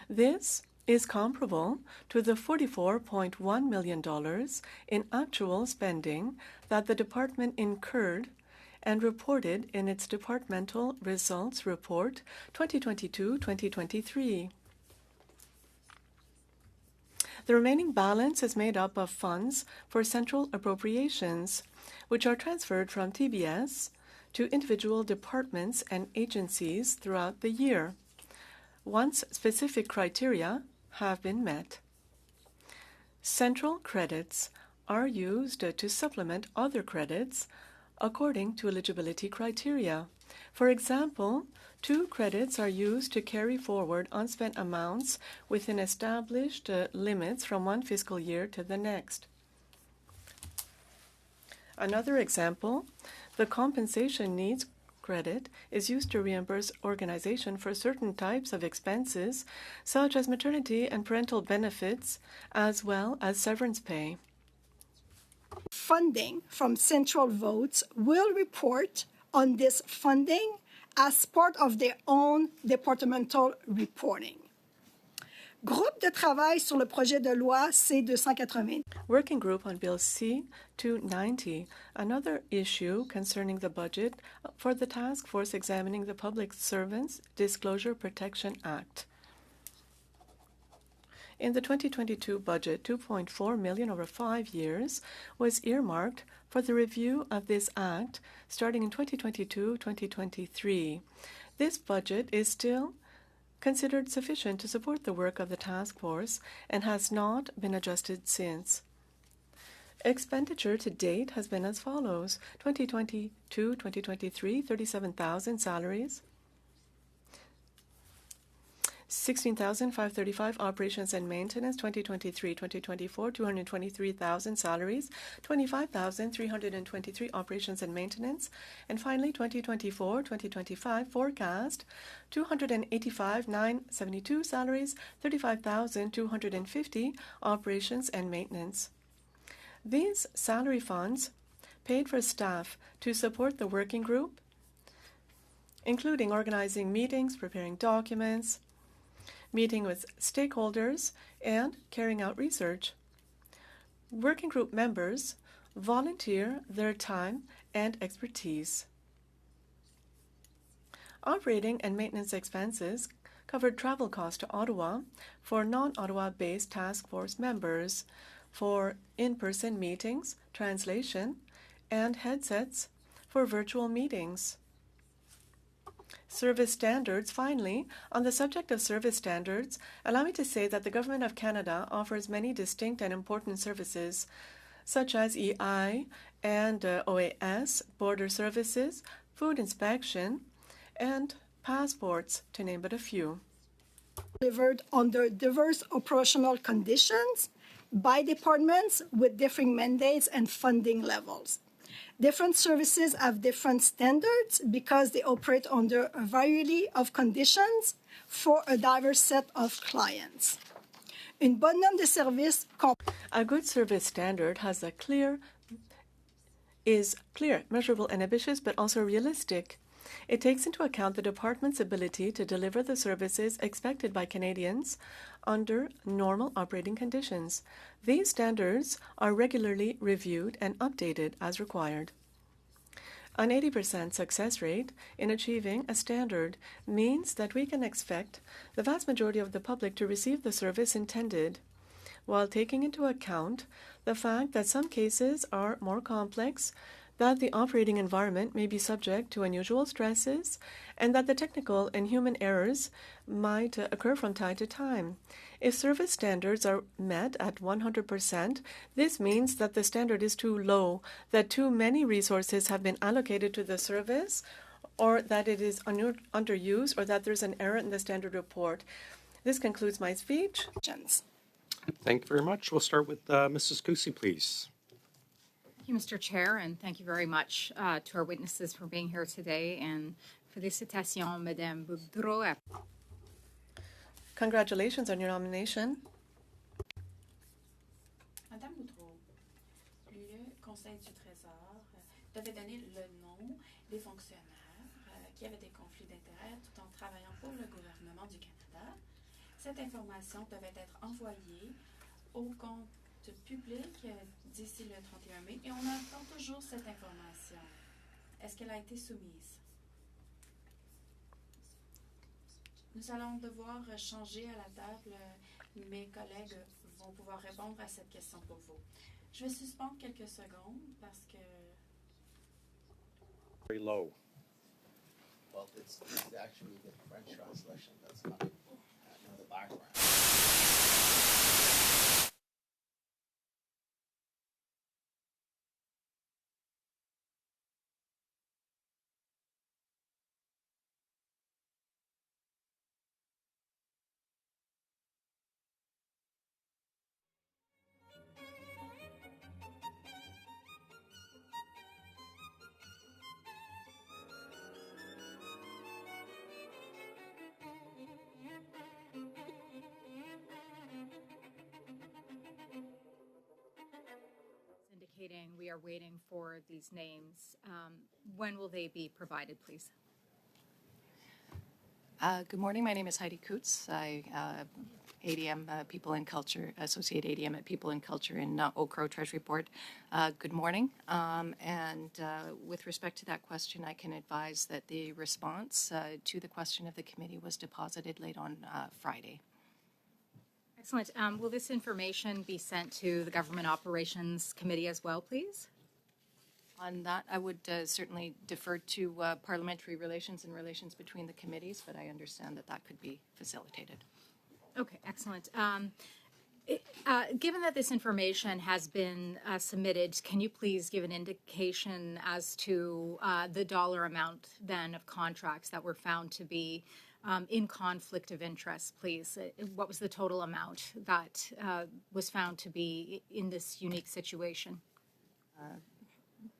This is comparable to the $44.1 million in actual spending that the department incurred and reported in its Departmental Results Report 2022-2023. The remaining balance is made up of funds for central appropriations, which are transferred from TBS to individual departments and agencies throughout the year, once specific criteria have been met. Central credits are used to supplement other credits according to eligibility criteria. For example, 2 credits are used to carry forward unspent amounts within established limits from one fiscal year to the next. Another example, the compensation needs credit is used to reimburse organization for certain types of expenses, such as maternity and parental benefits, as well as severance pay. Funding from central votes will report on this funding as part of their own departmental reporting. Groupe de travail sur le projet de loi C-280. Working Group on Bill C-290, another issue concerning the budget for the task force examining the Public Servants Disclosure Protection Act. In the 2022 budget, $2.4 million over 5 years was earmarked for the review of this act starting in 2022-2023. This budget is still considered sufficient to support the work of the task force and has not been adjusted since. Expenditure to date has been as follows: 2022-2023, $37,000 salaries, $16,535 operations and maintenance, 2023-2024, $223,000 salaries, $25,323 operations and maintenance, and finally 2024-2025 forecast, $285,972 salaries, $35,250 operations and maintenance. These salary funds paid for staff to support the working group, including organizing meetings, preparing documents, meeting with stakeholders, and carrying out research. Working group members volunteer their time and expertise. Operating and maintenance expenses covered travel costs to Ottawa for non-Ottawa-based task force members, for in-person meetings, translation, and headsets for virtual meetings. Service standards. Finally, on the subject of service standards, allow me to say that the Government of Canada offers many distinct and important services, such as EI and OAS, border services, food inspection, and passports, to name but a few. Delivered under diverse operational conditions by departments with differing mandates and funding levels. Different services have different standards because they operate under a variety of conditions for a diverse set of clients. Une bonne norme de service. A good service standard is clear, measurable, and ambitious, but also realistic. It takes into account the department's ability to deliver the services expected by Canadians under normal operating conditions. These standards are regularly reviewed and updated as required. An 80% success rate in achieving a standard means that we can expect the vast majority of the public to receive the service intended, while taking into account the fact that some cases are more complex, that the operating environment may be subject to unusual stresses, and that the technical and human errors might occur from time to time. If service standards are met at 100%, this means that the standard is too low, that too many resources have been allocated to the service, or that it is underused, or that there's an error in the standard report. This concludes my speech. Thank you very much. We'll start with Mrs. Cusi, please. Thank you, Mr. Chair, and thank you very much to our witnesses for being here today, and félicitations, Madame Boudreau. Congratulations on your nomination. Madame Boudreau, le Conseil du Trésor devait donner le nom des fonctionnaires qui avaient des conflits d'intérêts tout en travaillant pour le gouvernement du Canada. Cette information devait être envoyée au compte public d'ici le 31 mai et on attend toujours cette information. Est-ce qu'elle a été soumise? Nous allons devoir changer à la table. Mes collègues vont pouvoir répondre à cette question pour vous. Je vais suspendre quelques secondes parce que... Very low. Well, it's actually the French translation that's coming in the background. Indicating we are waiting for these names. When will they be provided, please? Good morning. My name is Heidi Koots. I ADM People and Culture, Associate ADM at People and Culture in OGGO Treasury Board. Good morning. And with respect to that question, I can advise that the response to the question of the committee was deposited late on Friday. Excellent. Will this information be sent to the Government Operations Committee as well, please? On that, I would certainly defer to parliamentary relations and relations between the committees, but I understand that that could be facilitated. Okay, excellent. Given that this information has been submitted, can you please give an indication as to the dollar amount then of contracts that were found to be in conflict of interest, please? What was the total amount that was found to be in this unique situation?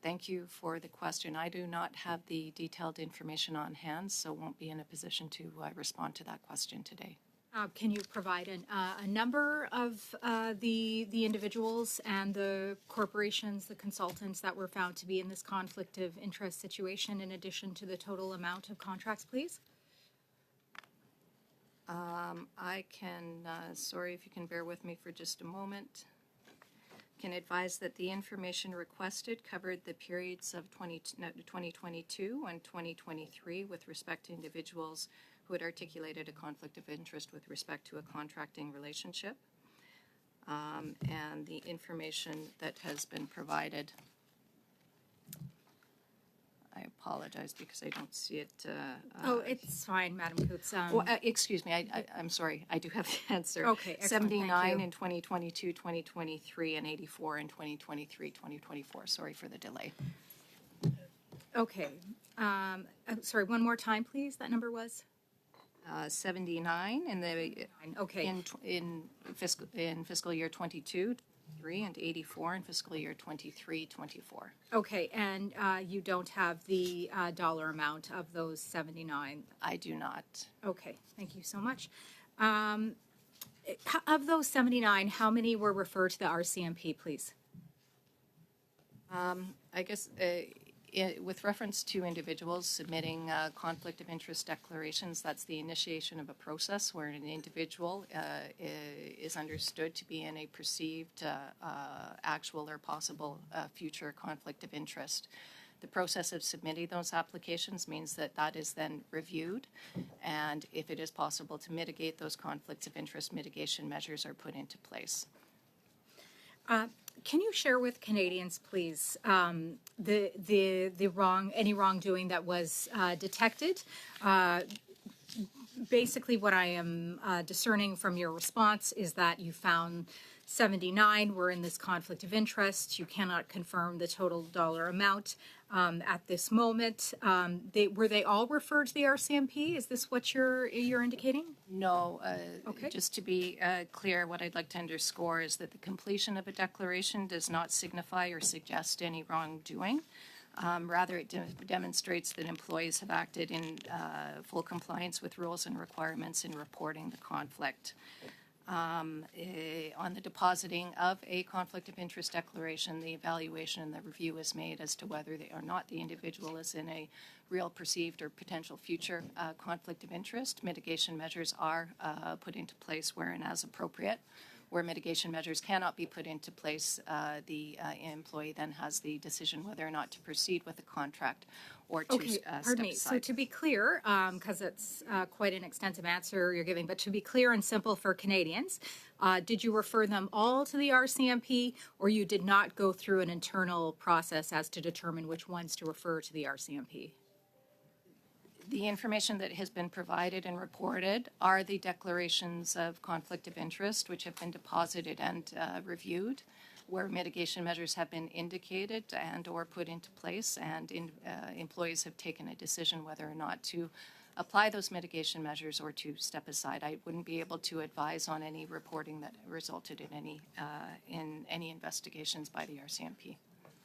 Thank you for the question. I do not have the detailed information on hand, so won't be in a position to respond to that question today. Can you provide a number of the individuals and the corporations, the consultants that were found to be in this conflict of interest situation in addition to the total amount of contracts, please? I can, sorry if you can bear with me for just a moment, can advise that the information requested covered the periods of 2022 and 2023 with respect to individuals who had articulated a conflict of interest with respect to a contracting relationship. And the information that has been provided, I apologize because I don't see it. Oh, it's fine, Madam Coots. Excuse me, I'm sorry, I do have the answer. Okay, excellent, 79 in 2022, 2023, and 84 in 2023, 2024. Sorry for the delay. Okay. Sorry, one more time, please. That number was? 79 in the Okay. in fiscal year 22, 3, and 84 in fiscal year 23, 24. Okay, and you don't have the dollar amount of those 79? I do not. Okay, thank you so much. Of those 79, how many were referred to the RCMP, please? I guess with reference to individuals submitting conflict of interest declarations, that's the initiation of a process where an individual is understood to be in a perceived actual or possible future conflict of interest. The process of submitting those applications means that that is then reviewed, and if it is possible to mitigate those conflicts of interest, mitigation measures are put into place. Can you share with Canadians, please, any wrongdoing that was detected? Basically, what I am discerning from your response is that you found 79 were in this conflict of interest. You cannot confirm the total dollar amount at this moment. Were they all referred to the RCMP? Is this what you're indicating? No. Okay. Just to be clear, what I'd like to underscore is that the completion of a declaration does not signify or suggest any wrongdoing. Rather, it demonstrates that employees have acted in full compliance with rules and requirements in reporting the conflict. on the depositing of a conflict of interest declaration, the evaluation and the review is made as to whether or not the individual is in a real perceived or potential future conflict of interest. Mitigation measures are put into place where and as appropriate. Where mitigation measures cannot be put into place, the employee then has the decision whether or not to proceed with the contract or to Pardon me. aside. So to be clear, because it's quite an extensive answer you're giving, but to be clear and simple for Canadians, did you refer them all to the RCMP, or you did not go through an internal process as to determine which ones to refer to the RCMP? The information that has been provided and reported are the declarations of conflict of interest, which have been deposited and reviewed, where mitigation measures have been indicated and or put into place, and employees have taken a decision whether or not to apply those mitigation measures or to step aside. I wouldn't be able to advise on any reporting that resulted in any investigations by the RCMP.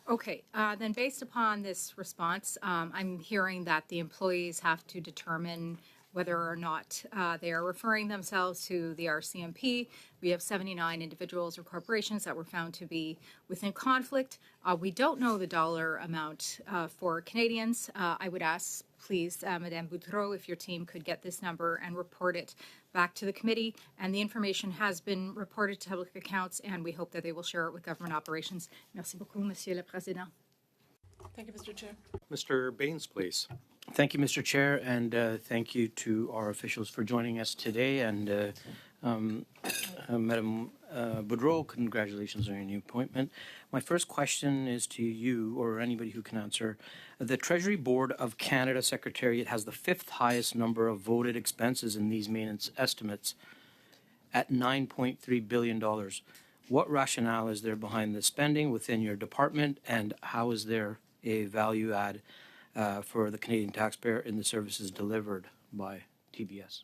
Okay, then based upon this response, I'm hearing that the employees have to determine whether or not they are referring themselves to the RCMP. We have 79 individuals or corporations that were found to be within conflict. We don't know the dollar amount for Canadians. I would ask, please, Madame Boudreau, if your team could get this number and report it back to the committee. And the information has been reported to public accounts, and we hope that they will share it with government operations. Merci beaucoup, Monsieur le Président. Thank you, Mr. Chair. Mr. Baines, please. Thank you, Mr. Chair, and thank you to our officials for joining us today. And Madam Boudreau, congratulations on your new appointment. My first question is to you, or anybody who can answer. The Treasury Board of Canada Secretariat has the 5th highest number of voted expenses in these maintenance estimates at $9.3 billion. What rationale is there behind the spending within your department, and how is there a value add for the Canadian taxpayer in the services delivered by TBS?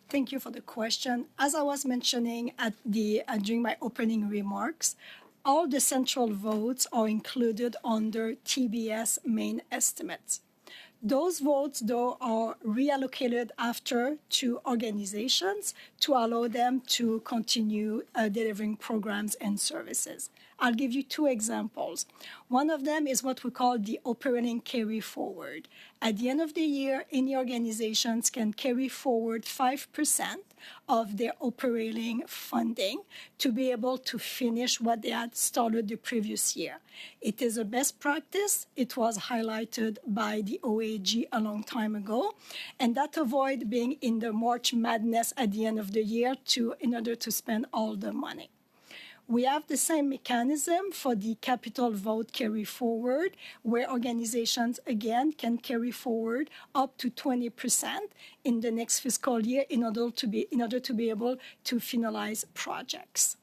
Thank you for the question. As I was mentioning at during my opening remarks, all the central votes are included under TBS main estimates. Those votes, though, are reallocated after to organizations to allow them to continue delivering programs and services. I'll give you 2 examples. One of them is what we call the operating carry forward. At the end of the year, any organizations can carry forward 5% of their operating funding to be able to finish what they had started the previous year. It is a best practice. It was highlighted by the OAG a long time ago, and that avoids being in the March madness at the end of the year in order to spend all the money. We have the same mechanism for the capital vote carry forward, where organizations, again, can carry forward up to 20% in the next fiscal year in order to be able to finalize projects.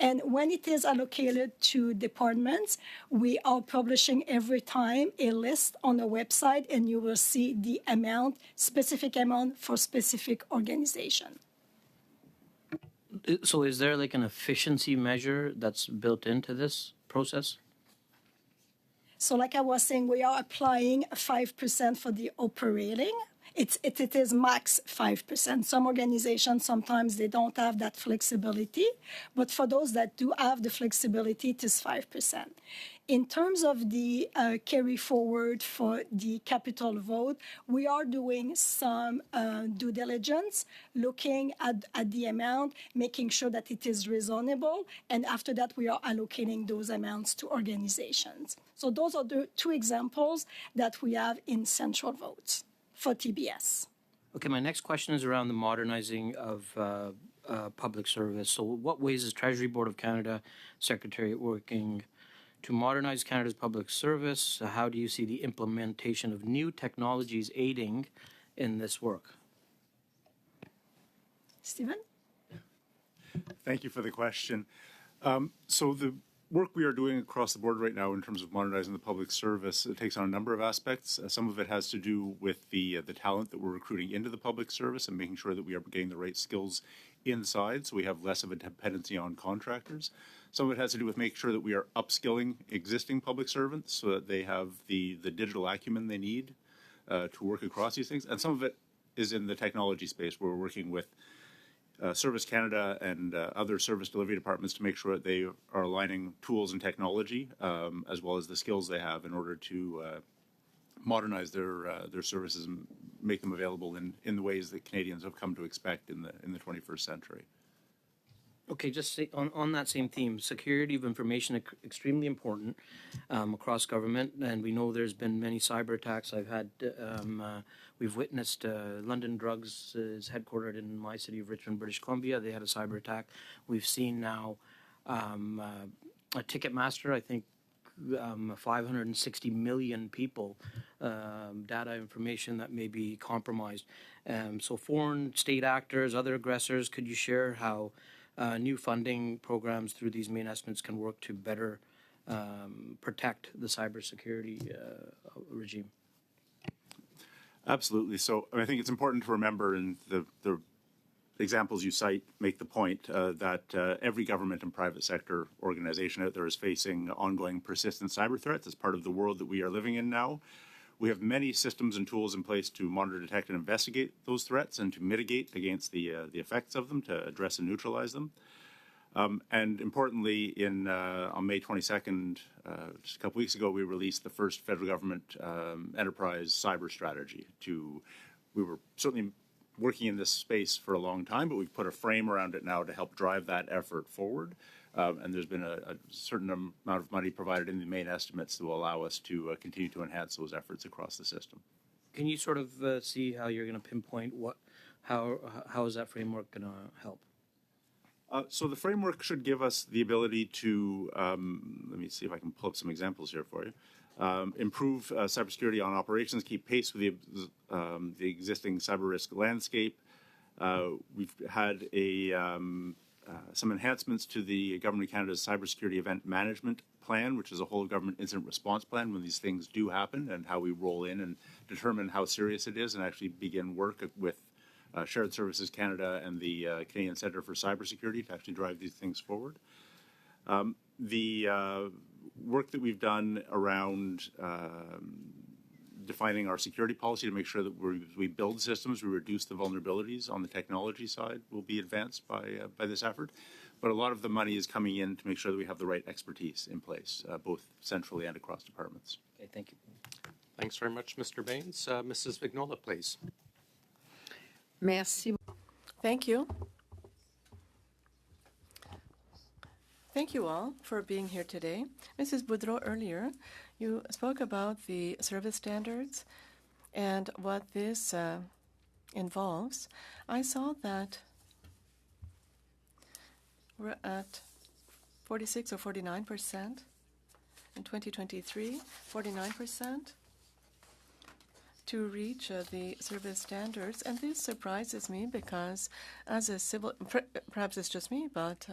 And when it is allocated to departments, we are publishing every time a list on the website, and you will see the amount, specific amount for specific organization. So is there like an efficiency measure that's built into this process? So like I was saying, we are applying 5% for the operating. It is max 5%. Some organizations, sometimes they don't have that flexibility, but for those that do have the flexibility, it is 5%. In terms of the carry forward for the capital vote, we are doing some due diligence, looking at the amount, making sure that it is reasonable, and after that, we are allocating those amounts to organizations. So those are the 2 examples that we have in central votes for TBS. Okay, my next question is around the modernizing of public service. So what ways is Treasury Board of Canada Secretariat working to modernize Canada's public service? How do you see the implementation of new technologies aiding in this work? Stephen? Thank you for the question. So the work we are doing across the board right now in terms of modernizing the public service, it takes on a number of aspects. Some of it has to do with the talent that we're recruiting into the public service and making sure that we are getting the right skills inside, so we have less of a dependency on contractors. Some of it has to do with making sure that we are upskilling existing public servants so that they have the digital acumen they need to work across these things. And some of it is in the technology space where we're working with Service Canada and other service delivery departments to make sure that they are aligning tools and technology as well as the skills they have in order to modernize their services and make them available in the ways that Canadians have come to expect in the 21st century. Okay, just on that same theme, security of information extremely important across government, and we know there's been many cyber attacks. We've witnessed London Drugs is headquartered in my city of Richmond, British Columbia. They had a cyber attack. We've seen now a Ticketmaster, I think 560 million people, data information that may be compromised. So foreign state actors, other aggressors, could you share how new funding programs through these main estimates can work to better protect the cybersecurity regime? Absolutely. So I think it's important to remember, and the examples you cite make the point that every government and private sector organization out there is facing ongoing persistent cyber threats as part of the world that we are living in now. We have many systems and tools in place to monitor, detect, and investigate those threats and to mitigate against the effects of them, to address and neutralize them. And importantly, on May 22nd, just a couple weeks ago, we released the first federal government enterprise cyber strategy. We were certainly working in this space for a long time, but we've put a frame around it now to help drive that effort forward. And there's been a certain amount of money provided in the main estimates that will allow us to continue to enhance those efforts across the system. Can you sort of see how you're going to pinpoint how is that framework going to help? So the framework should give us the ability to, let me see if I can pull up some examples here for you, improve cybersecurity on operations, keep pace with the existing cyber risk landscape. We've had some enhancements to the Government of Canada's Cybersecurity Event Management Plan, which is a whole government incident response plan when these things do happen, and how we roll in and determine how serious it is and actually begin work with Shared Services Canada and the Canadian Centre for Cybersecurity to actually drive these things forward. The work that we've done around defining our security policy to make sure that we build systems, we reduce the vulnerabilities on the technology side will be advanced by this effort. But a lot of the money is coming in to make sure that we have the right expertise in place, both centrally and across departments. Okay, thank you. Thanks very much, Mr. Baines. Mrs. Vignola, please. Merci. Thank you. Thank you all for being here today. Mrs. Boudreau, earlier, you spoke about the service standards and what this involves. I saw that we're at 46 or 49% in 2023, 49% to reach the service standards. And this surprises me because as a civil, perhaps it's just me, but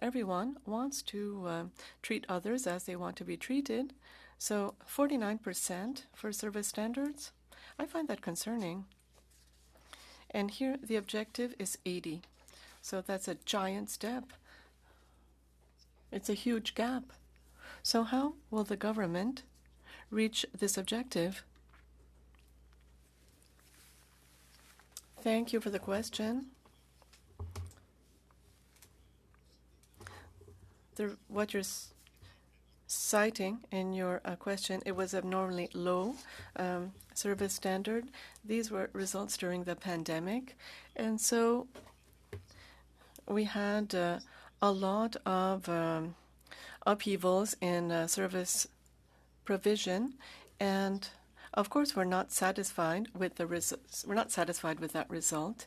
everyone wants to treat others as they want to be treated. So 49% for service standards, I find that concerning. And here the objective is 80. So that's a giant step. It's a huge gap. So how will the government reach this objective? Thank you for the question. What you're citing in your question, it was abnormally low service standard. These were results during the pandemic. And so we had a lot of upheavals in service provision, and of course we're not satisfied with the results. We're not satisfied with that result,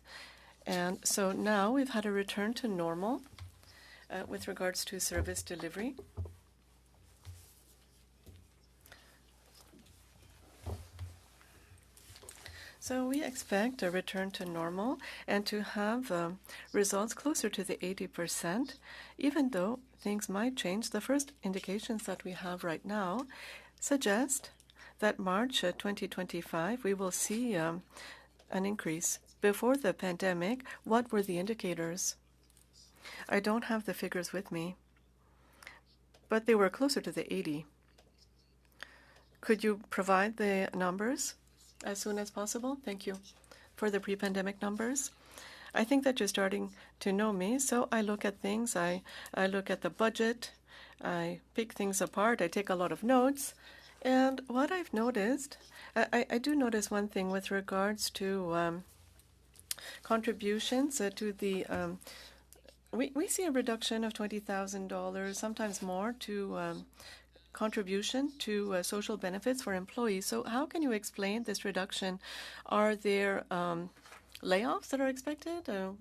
and so now we've had a return to normal with regards to service delivery. So we expect a return to normal and to have results closer to the 80%, even though things might change. The first indications that we have right now suggest that March 2025 we will see an increase. Before the pandemic, what were the indicators? I don't have the figures with me, but they were closer to the 80. Could you provide the numbers as soon as possible? Thank you for the pre-pandemic numbers. I think that you're starting to know me, so I look at things. I look at the budget. I pick things apart. I take a lot of notes. And what I've noticed, I do notice one thing with regards to contributions to the we see a reduction of $20,000, sometimes more, to contribution to social benefits for employees. So how can you explain this reduction? Are there layoffs that are expected? How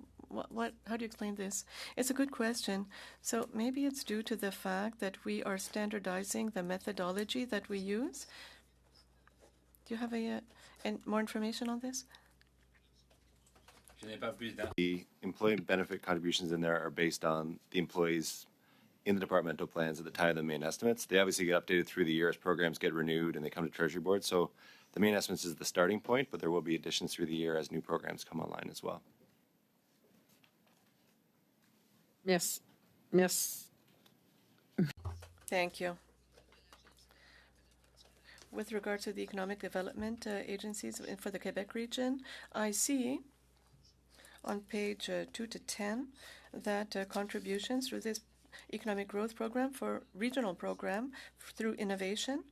do you explain this? It's a good question. So maybe it's due to the fact that we are standardizing the methodology that we use. Do you have more information on this? The employee benefit contributions in there are based on the employees in the departmental plans at the time of the main estimates. They obviously get updated through the year as programs get renewed and they come to Treasury Board. So the main estimates is the starting point, but there will be additions through the year as new programs come online as well. Yes. Yes. Thank you. With regard to the economic development agencies for the Quebec region, I see on page 2 to 10 that contributions through this economic growth program for regional program through innovation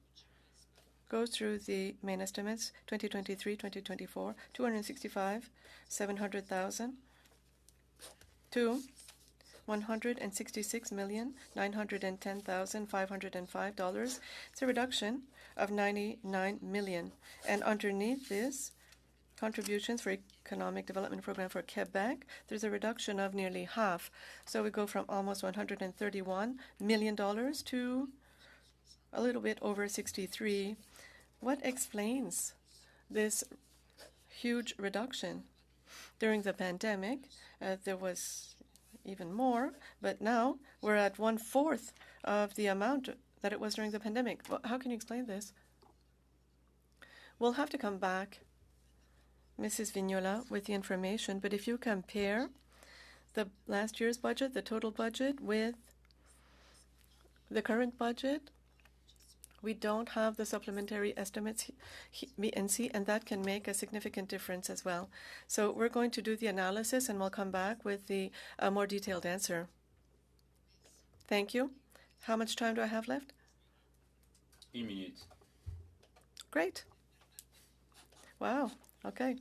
goes through the main estimates 2023-2024 $265,700,000 to $166,910,505. It's a reduction of $99 million. And underneath this, contributions for economic development program for Quebec, there's a reduction of nearly half. So we go from almost $131 million to a little bit over 63. What explains this huge reduction? During the pandemic, there was even more, but now we're at 1/4 of the amount that it was during the pandemic. Well, how can you explain this? We'll have to come back, Mrs. Vignola, with the information, but if you compare the last year's budget, the total budget, with the current budget, we don't have the supplementary estimates BNC, and that can make a significant difference as well. So we're going to do the analysis, and we'll come back with the more detailed answer. Thank you. How much time do I have left? 1 minute. Great. Wow. Okay.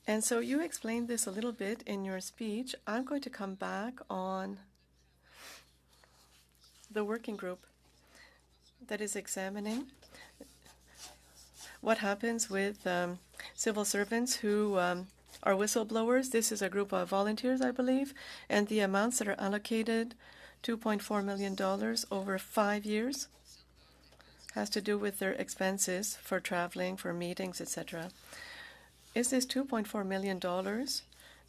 And so you explained this a little bit in your speech. I'm going to come back on the working group that is examining what happens with civil servants who are whistleblowers. This is a group of volunteers, I believe, and the amounts that are allocated, $2.4 million over 5 years, has to do with their expenses for traveling, for meetings, etc. Is this $2.4 million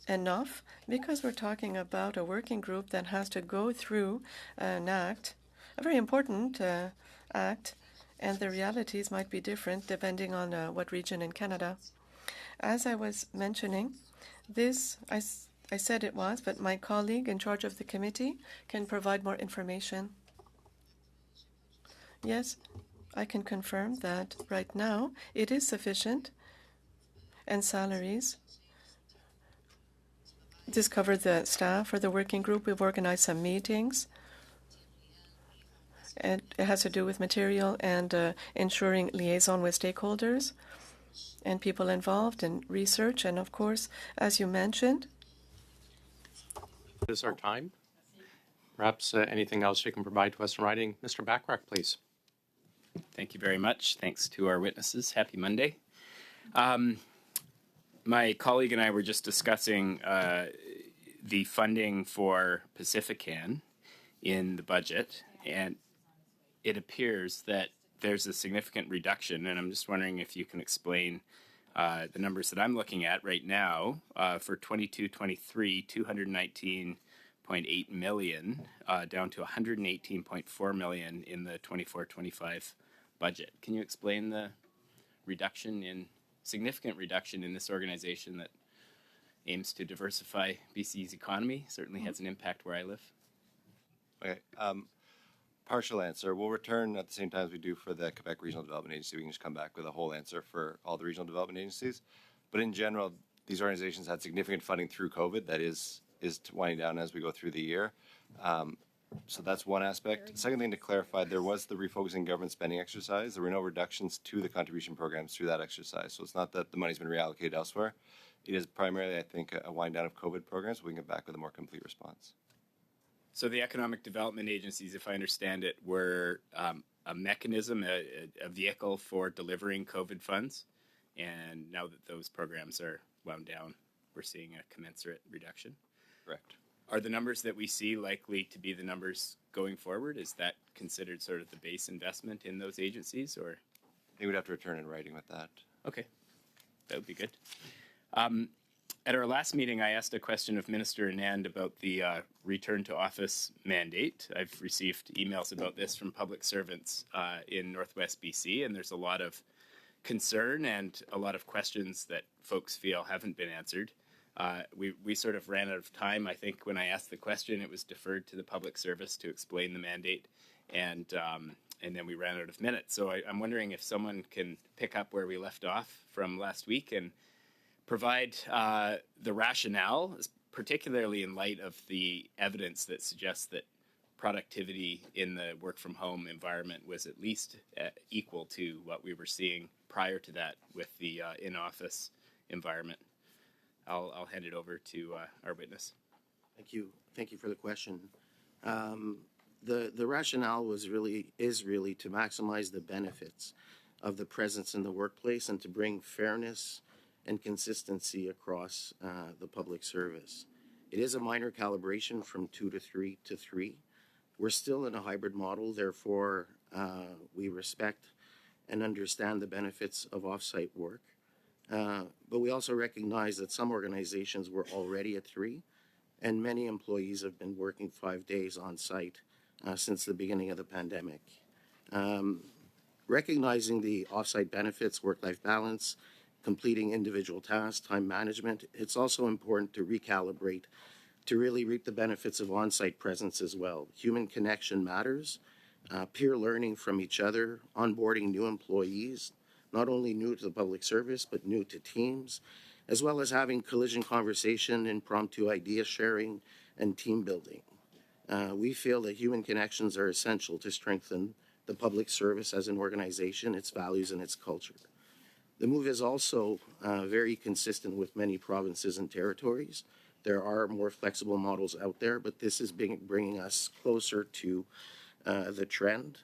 enough? Because we're talking about a working group that has to go through an act, a very important act, and the realities might be different depending on what region in Canada. As I was mentioning, this, I said it was, but my colleague in charge of the committee can provide more information. Yes, I can confirm that right now it is sufficient, and salaries. This covered the staff for the working group. We've organized some meetings, and it has to do with material and ensuring liaison with stakeholders and people involved in research. And of course, as you mentioned, this is our time. Perhaps anything else you can provide to us in writing. Mr. Backrack, please. Thank you very much. Thanks to our witnesses. Happy Monday. My colleague and I were just discussing the funding for Pacifican in the budget, and it appears that there's a significant reduction, and I'm just wondering if you can explain the numbers that I'm looking at right now for 22-23, $219.8 million, down to $118.4 million in the 24-25 budget. Can you explain the significant reduction in this organization that aims to diversify BC's economy? Certainly has an impact where I live. Okay. partial answer. We'll return at the same time as we do for the Quebec Regional Development Agency. We can just come back with a whole answer for all the regional development agencies. But in general, these organizations had significant funding through COVID that is winding down as we go through the year. So that's one aspect. Second thing to clarify, there was the refocusing government spending exercise. There were no reductions to the contribution programs through that exercise. So it's not that the money's been reallocated elsewhere. It is primarily, I think, a wind down of COVID programs. We can get back with a more complete response. So the economic development agencies, if I understand it, were a mechanism, a vehicle for delivering COVID funds. And now that those programs are wound down, we're seeing a commensurate reduction. Correct. Are the numbers that we see likely to be the numbers going forward? Is that considered sort of the base investment in those agencies, or? I think we'd have to return in writing with that. Okay, that would be good. At our last meeting, I asked a question of Minister Anand about the return to office mandate. I've received emails about this from public servants in Northwest BC, and there's a lot of concern and a lot of questions that folks feel haven't been answered. We sort of ran out of time. I think when I asked the question, it was deferred to the public service to explain the mandate, and then we ran out of minutes. So I'm wondering if someone can pick up where we left off from last week and provide the rationale, particularly in light of the evidence that suggests that productivity in the work from home environment was at least equal to what we were seeing prior to that with the in-office environment. I'll hand it over to our witness. Thank you. Thank you for the question. The rationale is really to maximize the benefits of the presence in the workplace and to bring fairness and consistency across the public service. It is a minor calibration from 2 to 3 to 3. We're still in a hybrid model, therefore we respect and understand the benefits of off-site work. But we also recognize that some organizations were already at 3, and many employees have been working 5 days on site since the beginning of the pandemic. Recognizing the off-site benefits, work-life balance, completing individual tasks, time management, it's also important to recalibrate to really reap the benefits of on-site presence as well. Human connection matters, peer learning from each other, onboarding new employees, not only new to the public service, but new to teams, as well as having collision conversation, impromptu idea sharing, and team building. We feel that human connections are essential to strengthen the public service as an organization, its values, and its culture. The move is also very consistent with many provinces and territories. There are more flexible models out there, but this is bringing us closer to the trend.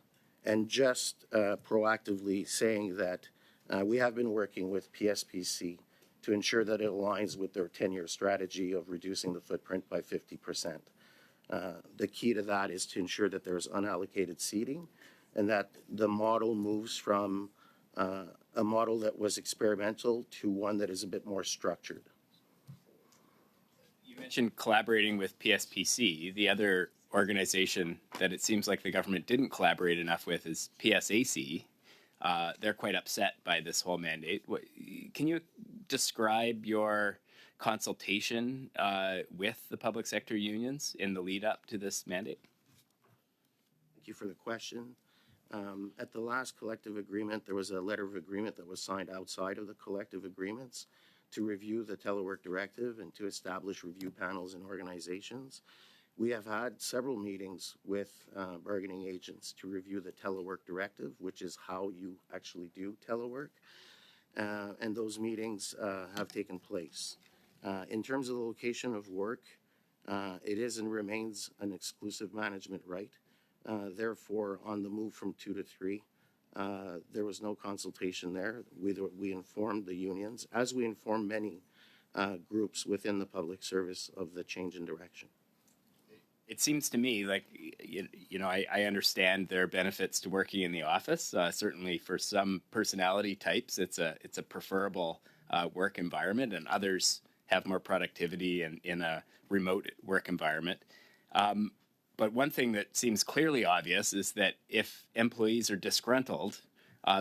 And just proactively saying that we have been working with PSPC to ensure that it aligns with their 10-year strategy of reducing the footprint by 50%. The key to that is to ensure that there's unallocated seating and that the model moves from a model that was experimental to one that is a bit more structured. You mentioned collaborating with PSPC. The other organization that it seems like the government didn't collaborate enough with is PSAC. They're quite upset by this whole mandate. Can you describe your consultation with the public sector unions in the lead up to this mandate? Thank you for the question. At the last collective agreement, there was a letter of agreement that was signed outside of the collective agreements to review the telework directive and to establish review panels in organizations. We have had several meetings with bargaining agents to review the telework directive, which is how you actually do telework. And those meetings have taken place. In terms of the location of work, it is and remains an exclusive management right. Therefore, on the move from 2 to 3, there was no consultation there. We informed the unions, as we informed many groups within the public service, of the change in direction. It seems to me like, I understand there are benefits to working in the office. Certainly for some personality types, it's a preferable work environment, and others have more productivity in a remote work environment. But one thing that seems clearly obvious is that if employees are disgruntled,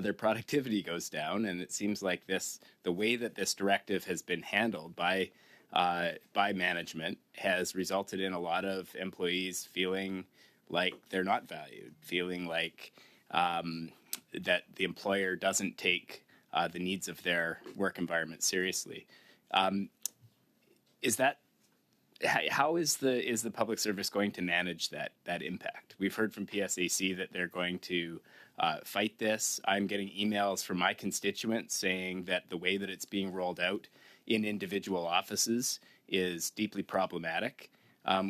their productivity goes down, and it seems like the way that this directive has been handled by management has resulted in a lot of employees feeling like they're not valued, feeling like that the employer doesn't take the needs of their work environment seriously. How is the public service going to manage that impact? We've heard from PSAC that they're going to fight this. I'm getting emails from my constituents saying that the way that it's being rolled out in individual offices is deeply problematic.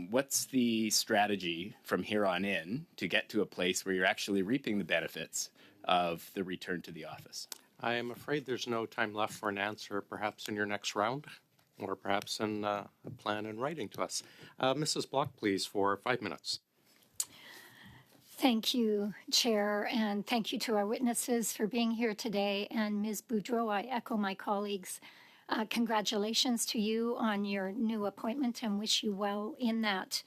What's the strategy from here on in to get to a place where you're actually reaping the benefits of the return to the office? I am afraid there's no time left for an answer, perhaps in your next round, or perhaps in a plan in writing to us. Mrs. Block, please, for 5 minutes. Thank you, Chair, and thank you to our witnesses for being here today. And Ms. Boudreau, I echo my colleagues. Congratulations to you on your new appointment and wish you well in that.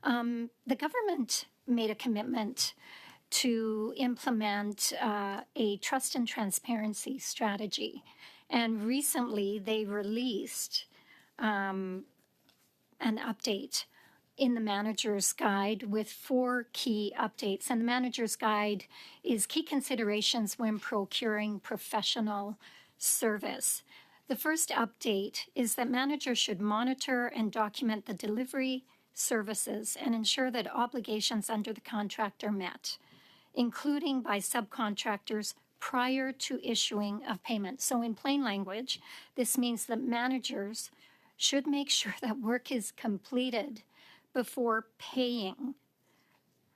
The government made a commitment to implement a trust and transparency strategy. And recently they released an update in the manager's guide with 4 key updates. And the manager's guide is key considerations when procuring professional service. The first update is that managers should monitor and document the delivery services and ensure that obligations under the contract are met, including by subcontractors prior to issuing of payment. So in plain language, this means that managers should make sure that work is completed before paying.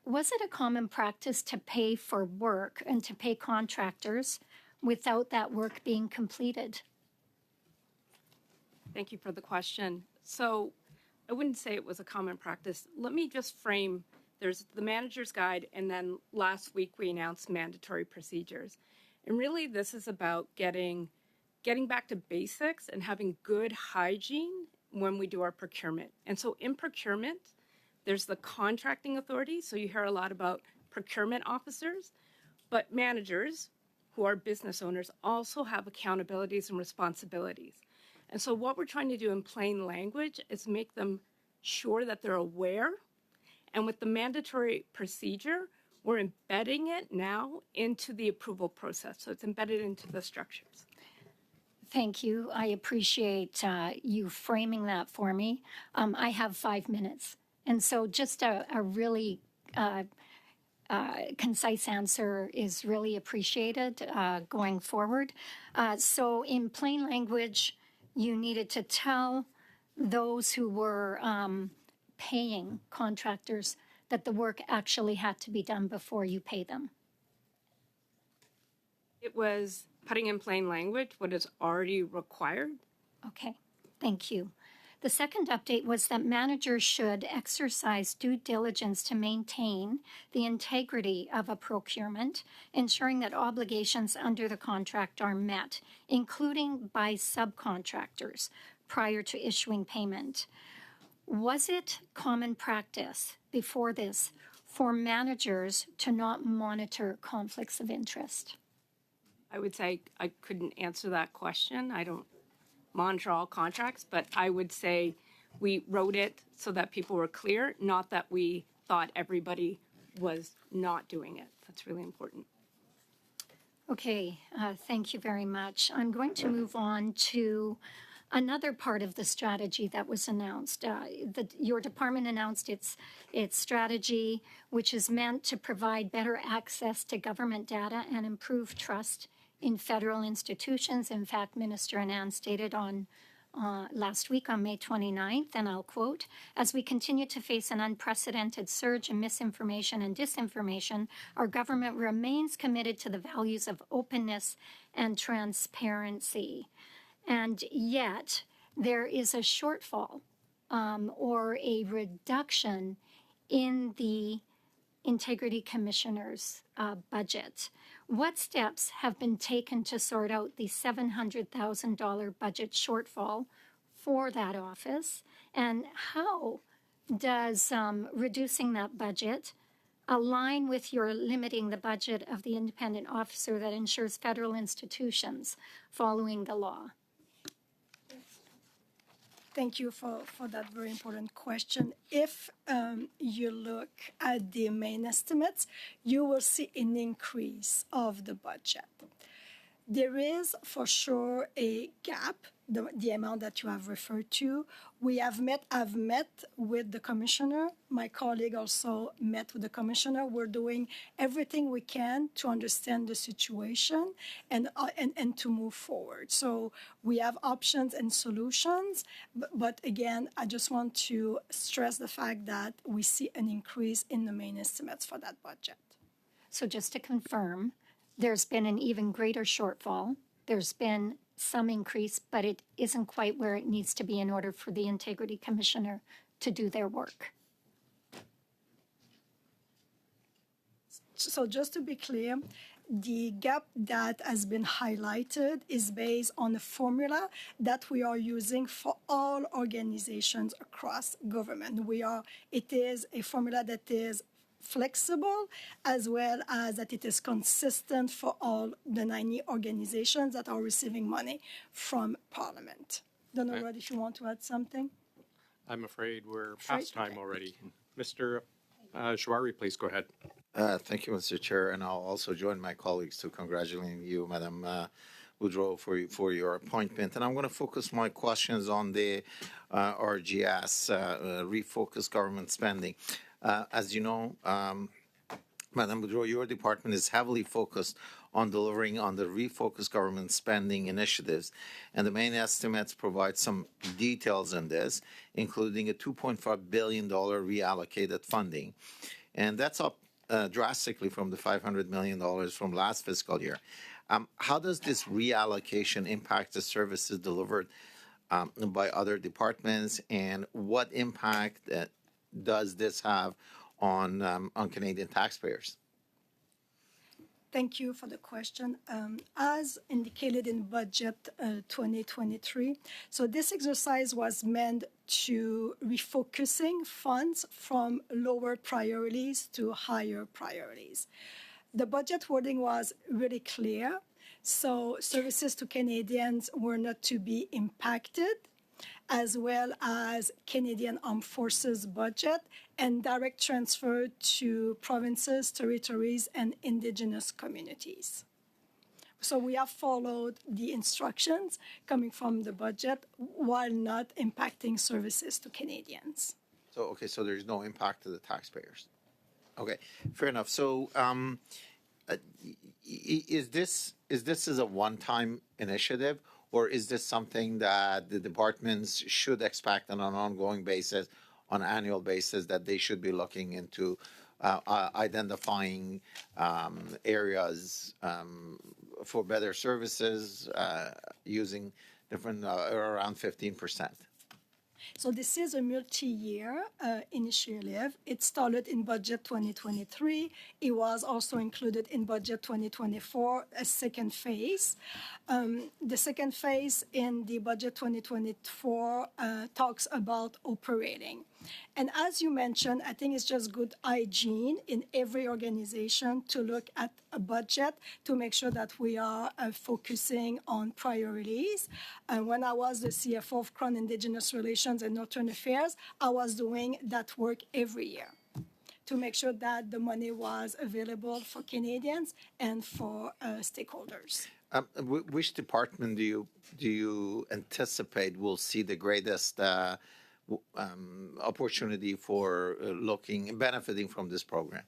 Was it a common practice to pay for work and to pay contractors without that work being completed? Thank you for the question. So I wouldn't say it was a common practice. Let me just frame, there's the manager's guide, and then last week we announced mandatory procedures. And really this is about getting back to basics and having good hygiene when we do our procurement. And so in procurement, there's the contracting authority. So you hear a lot about procurement officers, but managers who are business owners also have accountabilities and responsibilities. And so what we're trying to do in plain language is make them sure that they're aware. And with the mandatory procedure, we're embedding it now into the approval process. So it's embedded into the structures. Thank you. I appreciate you framing that for me. I have 5 minutes. And so just a really concise answer is really appreciated going forward. So in plain language, you needed to tell those who were paying contractors that the work actually had to be done before you pay them. It was putting in plain language what is already required. Okay, thank you. The second update was that managers should exercise due diligence to maintain the integrity of a procurement, ensuring that obligations under the contract are met, including by subcontractors, prior to issuing payment. Was it common practice before this for managers to not monitor conflicts of interest? I would say I couldn't answer that question. I don't monitor all contracts, but I would say we wrote it so that people were clear, not that we thought everybody was not doing it. That's really important. Okay, thank you very much. I'm going to move on to another part of the strategy that was announced. Your department announced its strategy, which is meant to provide better access to government data and improve trust in federal institutions. In fact, Minister Anand stated on last week on May 29th, and I'll quote, "As we continue to face an unprecedented surge in misinformation and disinformation, our government remains committed to the values of openness and transparency." And yet, there is a shortfall or a reduction in the Integrity Commissioner's budget. What steps have been taken to sort out the $700,000 budget shortfall for that office? And how does reducing that budget align with your limiting the budget of the independent officer that ensures federal institutions following the law? Thank you for that very important question. If you look at the main estimates, you will see an increase of the budget. There is for sure a gap, the amount that you have referred to. I've met with the commissioner. My colleague also met with the commissioner. We're doing everything we can to understand the situation and to move forward. So we have options and solutions. But again, I just want to stress the fact that we see an increase in the main estimates for that budget. So just to confirm, there's been an even greater shortfall. There's been some increase, but it isn't quite where it needs to be in order for the Integrity Commissioner to do their work. So just to be clear, the gap that has been highlighted is based on a formula that we are using for all organizations across government. It is a formula that is flexible as well as that it is consistent for all the 90 organizations that are receiving money from Parliament. Don't know, Rod, if you want to add something? I'm afraid we're past time already. Mr. Jouari, please go ahead. Thank you, Mr. Chair, and I'll also join my colleagues to congratulating you, Madam Boudreau, for your appointment. And I'm going to focus my questions on the RGS, Refocus Government Spending. As you know, Madam Boudreau, your department is heavily focused on delivering on the Refocus Government Spending initiatives, and the main estimates provide some details in this, including a $2.5 billion reallocated funding. And that's up drastically from the $500 million from last fiscal year. How does this reallocation impact the services delivered by other departments, and what impact does this have on Canadian taxpayers? Thank you for the question. As indicated in Budget 2023, so this exercise was meant to refocusing funds from lower priorities to higher priorities. The budget wording was really clear, so services to Canadians were not to be impacted, as well as Canadian Armed Forces budget and direct transfer to provinces, territories, and Indigenous communities. So we have followed the instructions coming from the budget while not impacting services to Canadians. So there's no impact to the taxpayers. Okay, fair enough. So is this a one-time initiative, or is this something that the departments should expect on an ongoing basis, on an annual basis, that they should be looking into identifying areas for better services using different around 15%? So this is a multi-year initiative. It started in Budget 2023. It was also included in Budget 2024, a second phase. The second phase in the Budget 2024 talks about operating. And as you mentioned, I think it's just good hygiene in every organization to look at a budget to make sure that we are focusing on priorities. When I was the CFO of Crown Indigenous Relations and Northern Affairs, I was doing that work every year to make sure that the money was available for Canadians and for stakeholders. Which department do you anticipate will see the greatest opportunity for benefiting from this program?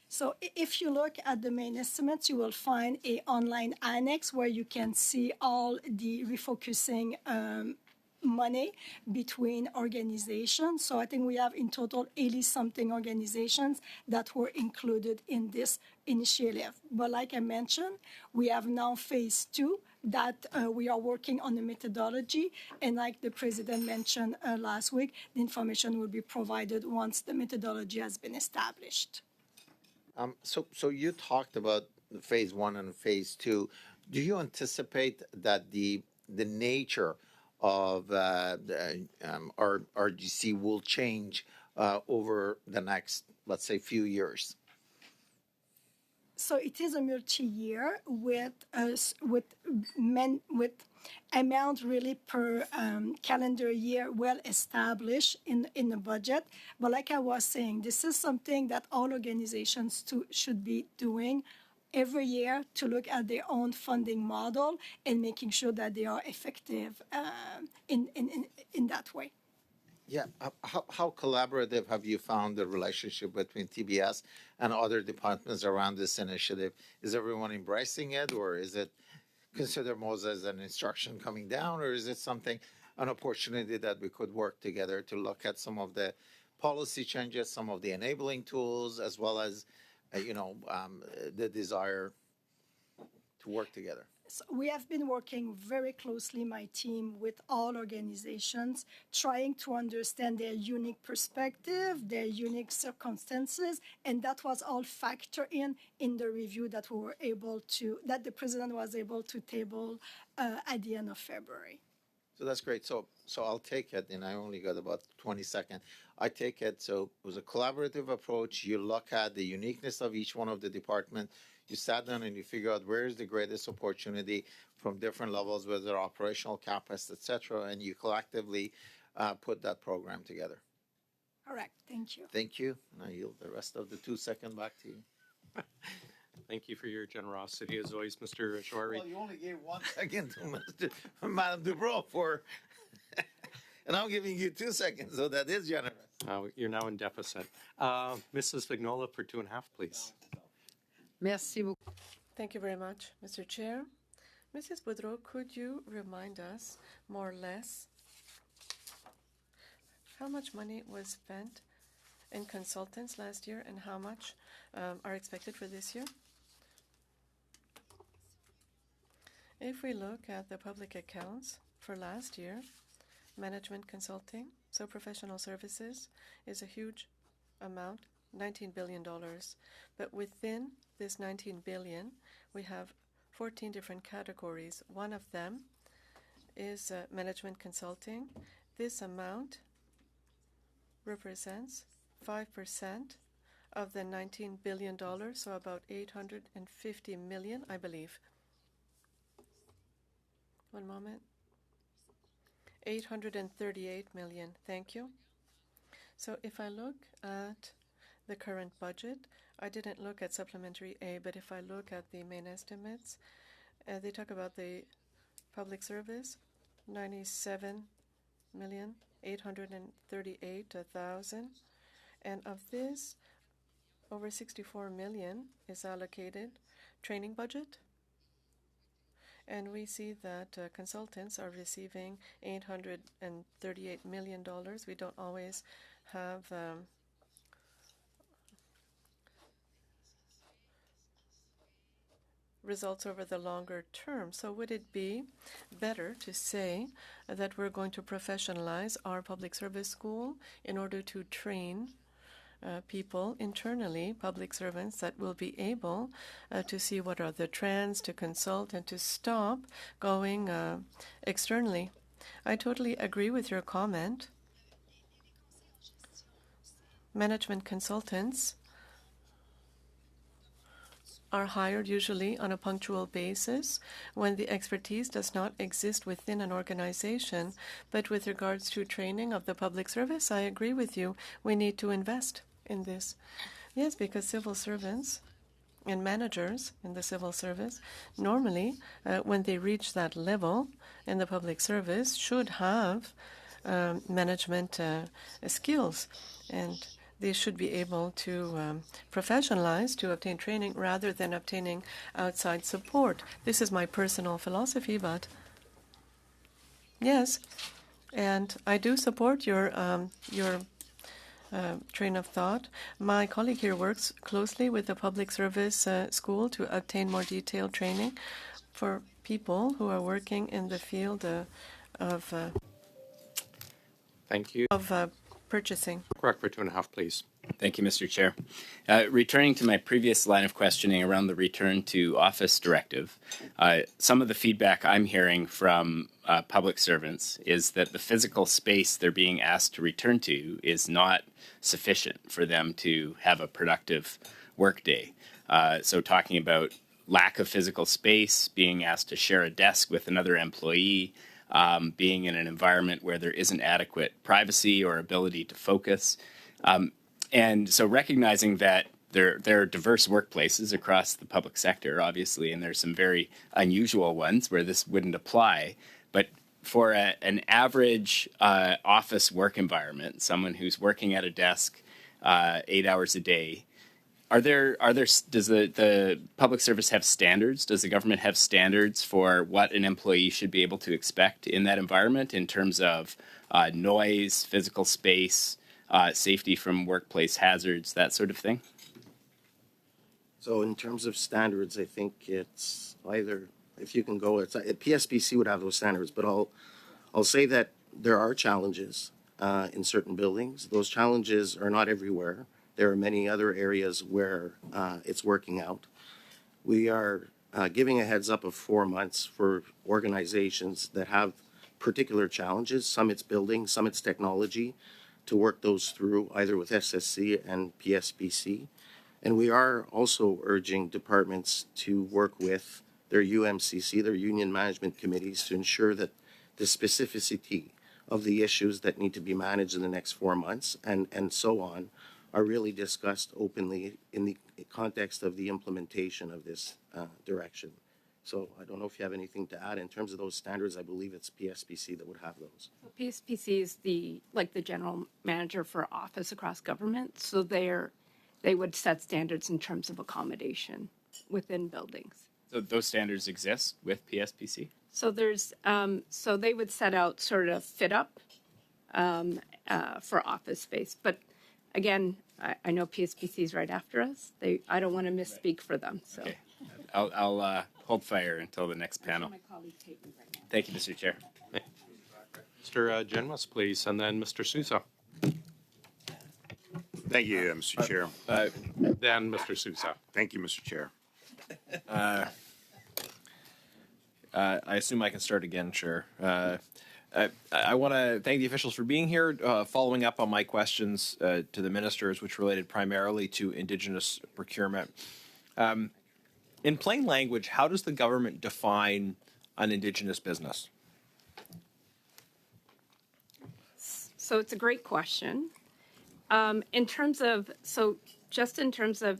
So if you look at the main estimates, you will find an online annex where you can see all the refocusing money between organizations. So I think we have in total 80-something organizations that were included in this initiative. But like I mentioned, we have now phase 2 that we are working on the methodology. And like the President mentioned last week, the information will be provided once the methodology has been established. So you talked about phase 1 and phase 2. Do you anticipate that the nature of our RGC will change over the next, let's say, few years? So it is a multi-year with amount really per calendar year well established in the budget. But like I was saying, this is something that all organizations should be doing every year to look at their own funding model and making sure that they are effective in that way. Yeah, how collaborative have you found the relationship between TBS and other departments around this initiative? Is everyone embracing it, or is it considered more as an instruction coming down, or is it an opportunity that we could work together to look at some of the policy changes, some of the enabling tools, as well as, the desire to work together? So we have been working very closely, my team, with all organizations, trying to understand their unique perspective, their unique circumstances, and that was all factored in the review that that the president was able to table at the end of February. So that's great. So I'll take it, and I only got about 20 seconds. I take it, so it was a collaborative approach. You look at the uniqueness of each one of the departments. You sat down and you figure out where is the greatest opportunity from different levels, whether operational, capacity, etc., and you collectively put that program together. Correct. Thank you. Thank you. And I yield the rest of the 2 seconds back to you. Thank you for your generosity, as always, Mr. Jory. Well, you only gave 1 second to Madame Dubrow and I'm giving you 2 seconds, so that is generous. You're now in deficit. Mrs. Vignola for 2.5, please. Merci beaucoup. Thank you very much, Mr. Chair. Mrs. Boudreau, could you remind us more or less how much money was spent in consultants last year and how much are expected for this year? If we look at the public accounts for last year, management consulting, so professional services, is a huge amount, $19 billion. But within this $19 billion, we have 14 different categories. One of them is management consulting. This amount represents 5% of the $19 billion, so about $850 million, I believe. One moment. 838 million. Thank you. So if I look at the current budget, I didn't look at supplementary A, but if I look at the main estimates, they talk about the public service, 97,838,000, and of this, over 64 million is allocated training budget. And we see that consultants are receiving $838 million. We don't always have results over the longer term. So would it be better to say that we're going to professionalize our public service school in order to train people internally, public servants, that will be able to see what are the trends, to consult, and to stop going externally? I totally agree with your comment. Management consultants are hired usually on a punctual basis when the expertise does not exist within an organization. But with regards to training of the public service, I agree with you. We need to invest in this. Yes, because civil servants and managers in the civil service normally, when they reach that level in the public service, should have management skills, and they should be able to professionalize, to obtain training rather than obtaining outside support. This is my personal philosophy, but yes, and I do support your train of thought. My colleague here works closely with the public service school to obtain more detailed training for people who are working in the field of Thank you. Purchasing. Correct for 2.5, please. Thank you, Mr. Chair. Returning to my previous line of questioning around the return to office directive, some of the feedback I'm hearing from public servants is that the physical space they're being asked to return to is not sufficient for them to have a productive workday. So talking about lack of physical space, being asked to share a desk with another employee, being in an environment where there isn't adequate privacy or ability to focus. And so recognizing that there are diverse workplaces across the public sector, obviously, and there's some very unusual ones where this wouldn't apply. But for an average office work environment, someone who's working at a desk 8 hours a day, does the public service have standards? Does the government have standards for what an employee should be able to expect in that environment in terms of noise, physical space, safety from workplace hazards, that sort of thing? So in terms of standards, I think it's either, if you can go, PSPC would have those standards, but I'll say that there are challenges in certain buildings. Those challenges are not everywhere. There are many other areas where it's working out. We are giving a heads up of 4 months for organizations that have particular challenges. Some it's building, some it's technology, to work those through either with SSC and PSPC. And we are also urging departments to work with their UMCC, their union management committees, to ensure that the specificity of the issues that need to be managed in the next 4 months and so on are really discussed openly in the context of the implementation of this direction. So I don't know if you have anything to add in terms of those standards. I believe it's PSPC that would have those. PSPC is the general manager for office across government, so they would set standards in terms of accommodation within buildings. So those standards exist with PSPC? So there's so they would set out sort of fit up for office space, but again, I know PSPC is right after us. I don't want to misspeak for them. So okay. I'll hold fire until the next panel. Thank you, Mr. Chair. Mr. Genwas, please, and then Mr. Sousa. Thank you, Mr. Chair. Then Mr. Sousa. Thank you, Mr. Chair. I assume I can start again, Chair. I want to thank the officials for being here, following up on my questions to the ministers, which related primarily to Indigenous procurement. In plain language, how does the government define an Indigenous business? So it's a great question. In terms of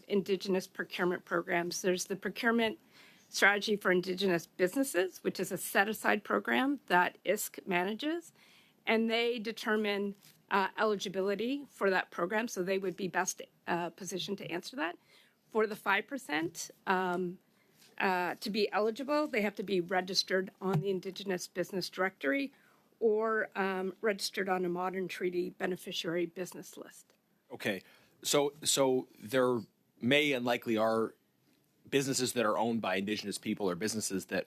Indigenous procurement programs, there's the Procurement Strategy for Indigenous Businesses, which is a set-aside program that ISC manages, and they determine eligibility for that program, so they would be best positioned to answer that. For the 5%, to be eligible, they have to be registered on the Indigenous Business Directory or registered on a modern treaty beneficiary business list. Okay, so there may and likely are businesses that are owned by Indigenous people or businesses that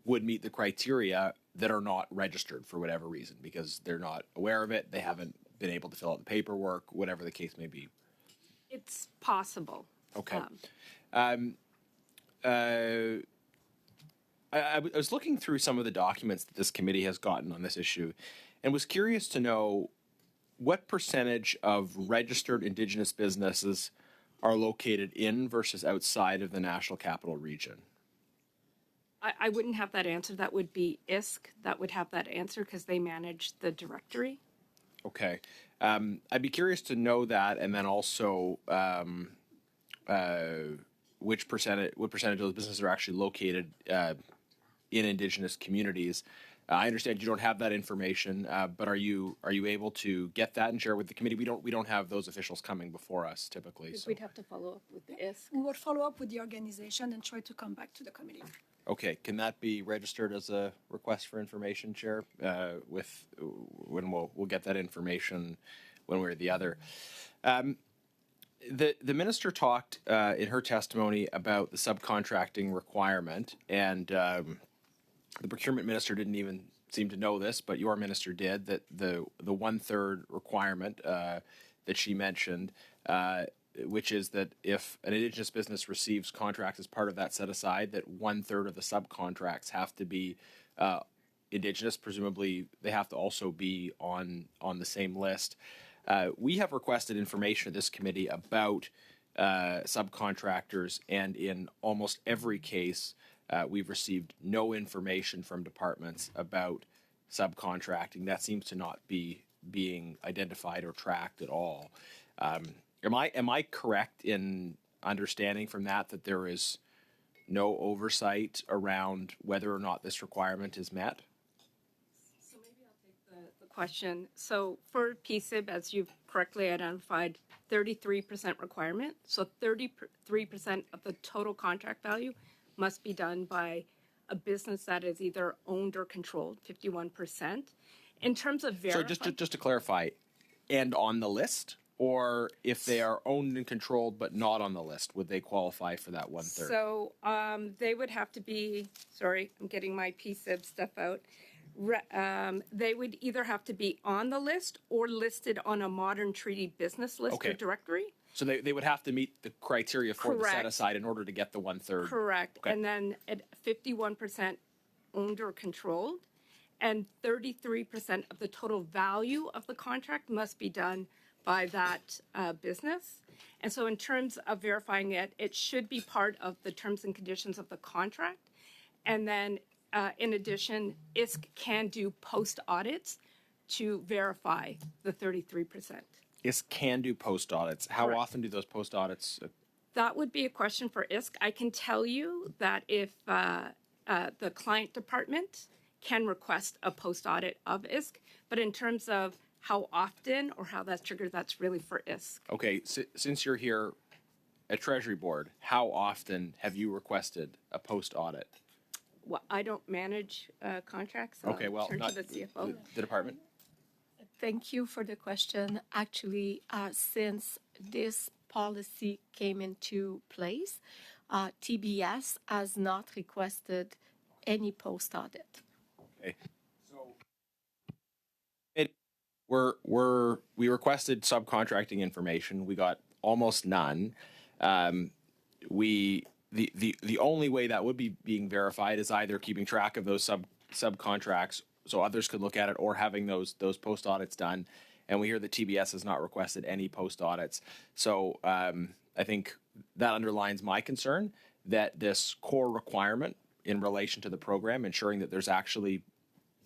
would meet the criteria that are not registered for whatever reason, because they're not aware of it, they haven't been able to fill out the paperwork, whatever the case may be. It's possible. Okay. I was looking through some of the documents that this committee has gotten on this issue and was curious to know what percentage of registered Indigenous businesses are located in versus outside of the National Capital Region. I wouldn't have that answer. That would be ISC that would have that answer because they manage the directory. Okay. I'd be curious to know that, and then also what percentage of those businesses are actually located in Indigenous communities. I understand you don't have that information, but are you able to get that and share it with the committee? We don't have those officials coming before us typically. So. We'd have to follow up with the ISC. We would follow up with the organization and try to come back to the committee. Okay, can that be registered as a request for information, Chair? When we'll get that information one way or the other. The minister talked in her testimony about the subcontracting requirement, and the procurement minister didn't even seem to know this, but your minister did, that the 1/3 requirement that she mentioned, which is that if an Indigenous business receives contracts as part of that set aside, that 1/3 of the subcontracts have to be Indigenous. Presumably, they have to also be on the same list. We have requested information of this committee about subcontractors, and in almost every case, we've received no information from departments about subcontracting. That seems to not be being identified or tracked at all. Am I correct in understanding from that there is no oversight around whether or not this requirement is met? So maybe I'll take the question. So for PSIB, as you've correctly identified, 33% requirement. So 33% of the total contract value must be done by a business that is either owned or controlled, 51%. In terms of verifying... So just to clarify, and on the list? Or if they are owned and controlled but not on the list, would they qualify for that 1/3? So they would have to be, sorry, I'm getting my PSIB stuff out. They would either have to be on the list or listed on a modern treaty business list or directory. So they would have to meet the criteria for the set aside in order to get the 1/3. Correct. Okay. And then at 51% owned or controlled, and 33% of the total value of the contract must be done by that business. And so in terms of verifying it, it should be part of the terms and conditions of the contract. And then in addition, ISC can do post audits to verify the 33%. ISC can do post audits. How often do those post audits? That would be a question for ISC. I can tell you that if the client department can request a post audit of ISC, but in terms of how often or how that's triggered, that's really for ISC. Okay, since you're here at Treasury Board, how often have you requested a post audit? Well, I don't manage contracts. So Okay, well, turn not to the CFO. The department. Thank you for the question. Actually, since this policy came into place, TBS has not requested any post audit. Okay. We requested subcontracting information. We got almost none. The only way that would be being verified is either keeping track of those subcontracts so others could look at it, or having those post audits done. And we hear that TBS has not requested any post audits. So I think that underlines my concern that this core requirement in relation to the program, ensuring that there's actually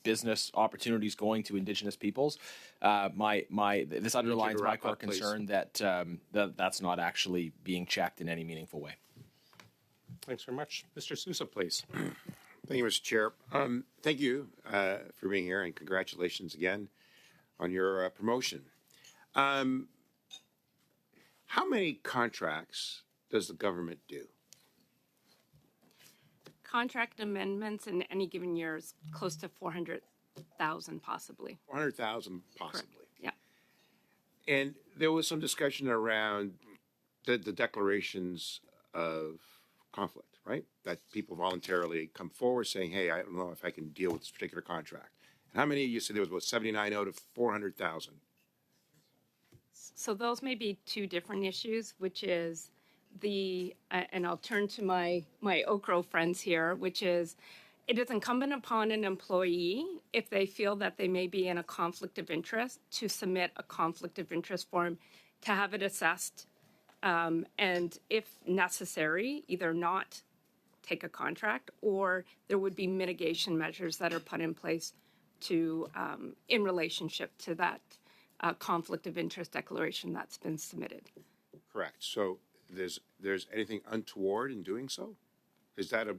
business opportunities going to Indigenous peoples. This underlines my core concern that that's not actually being checked in any meaningful way. Thanks very much. Mr. Sousa, please. Thank you, Mr. Chair. Thank you for being here, and congratulations again on your promotion. How many contracts does the government do? Contract amendments in any given year is close to 400,000 possibly. 400,000 possibly. Correct. Yeah. And there was some discussion around the declarations of conflict, right? That people voluntarily come forward saying, hey, I don't know if I can deal with this particular contract. And how many, you said there was about 79 out of 400,000? So those may be two different issues, which is and I'll turn to my OGGO friends here, which is it is incumbent upon an employee, if they feel that they may be in a conflict of interest, to submit a conflict of interest form to have it assessed, and if necessary, either not take a contract, or there would be mitigation measures that are put in place to in relationship to that conflict of interest declaration that's been submitted. Correct. So there's anything untoward in doing so? Is that a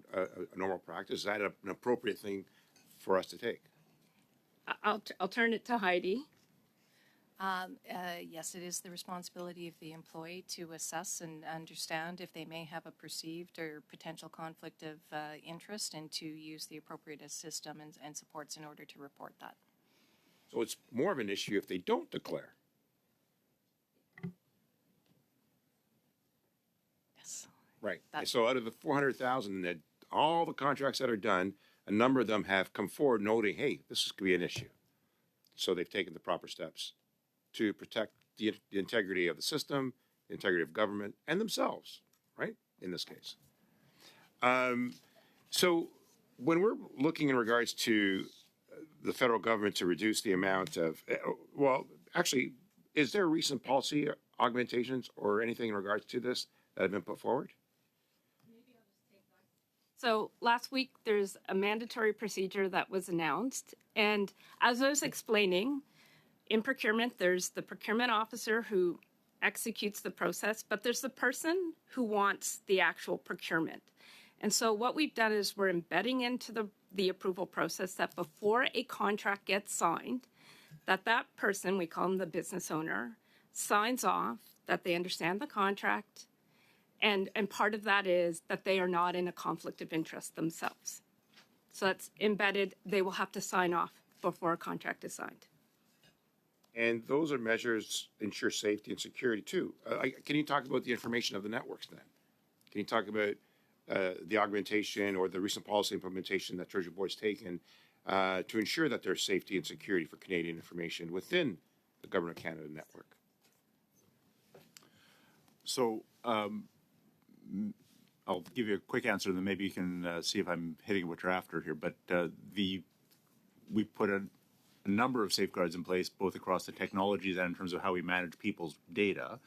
normal practice? Is that an appropriate thing for us to take? I'll turn it to Heidi. Yes, it is the responsibility of the employee to assess and understand if they may have a perceived or potential conflict of interest, and to use the appropriate system and supports in order to report that. So it's more of an issue if they don't declare. Yes. Right. So out of the 400,000, that all the contracts that are done, a number of them have come forward noting, hey, this could be an issue. So they've taken the proper steps to protect the integrity of the system, the integrity of government, and themselves, right, in this case. So when we're looking in regards to the federal government to reduce the amount of, well, actually, is there a recent policy augmentations or anything in regards to this that have been put forward? So last week, there's a mandatory procedure that was announced. And as I was explaining, in procurement, there's the procurement officer who executes the process, but there's the person who wants the actual procurement. And so what we've done is we're embedding into the approval process that before a contract gets signed, that person, we call them the business owner, signs off that they understand the contract, and part of that is that they are not in a conflict of interest themselves. So that's embedded. They will have to sign off before a contract is signed. And those are measures ensure safety and security too. Can you talk about the information of the networks then? Can you talk about the augmentation or the recent policy implementation that Treasury Board's taken to ensure that there's safety and security for Canadian information within the Government of Canada network? So I'll give you a quick answer, and then maybe you can see if I'm hitting what you're after here. But we put a number of safeguards in place, both across the technologies and in terms of how we manage people's data,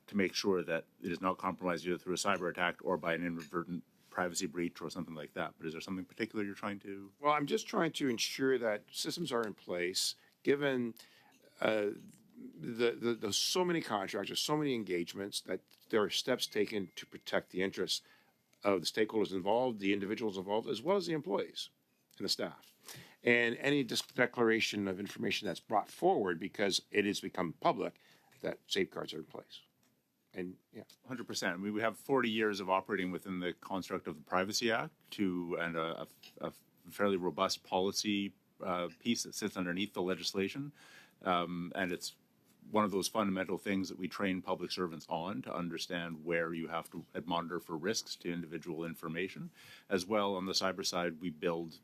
to make sure that it is not compromised either through a cyber attack or by an inadvertent privacy breach or something like that. But is there something particular you're trying to? Well, I'm just trying to ensure that systems are in place, given the so many contracts, there's so many engagements, that there are steps taken to protect the interests of the stakeholders involved, the individuals involved, as well as the employees and the staff. And any declaration of information that's brought forward because it has become public, that safeguards are in place. And yeah, 100%. I mean, we have 40 years of operating within the construct of the Privacy Act and a fairly robust policy piece that sits underneath the legislation. And it's one of those fundamental things that we train public servants on, to understand where you have to monitor for risks to individual information. As well, on the cyber side, we build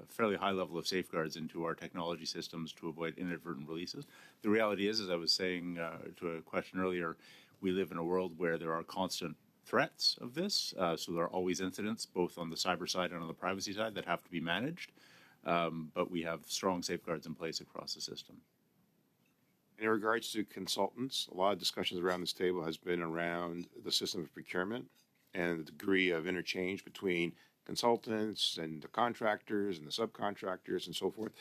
fairly high level of safeguards into our technology systems to avoid inadvertent releases. The reality is, as I was saying to a question earlier, we live in a world where there are constant threats of this. So there are always incidents, both on the cyber side and on the privacy side, that have to be managed. But we have strong safeguards in place across the system. in regards to consultants, a lot of discussions around this table has been around the system of procurement and the degree of interchange between consultants and the contractors and the subcontractors and so forth.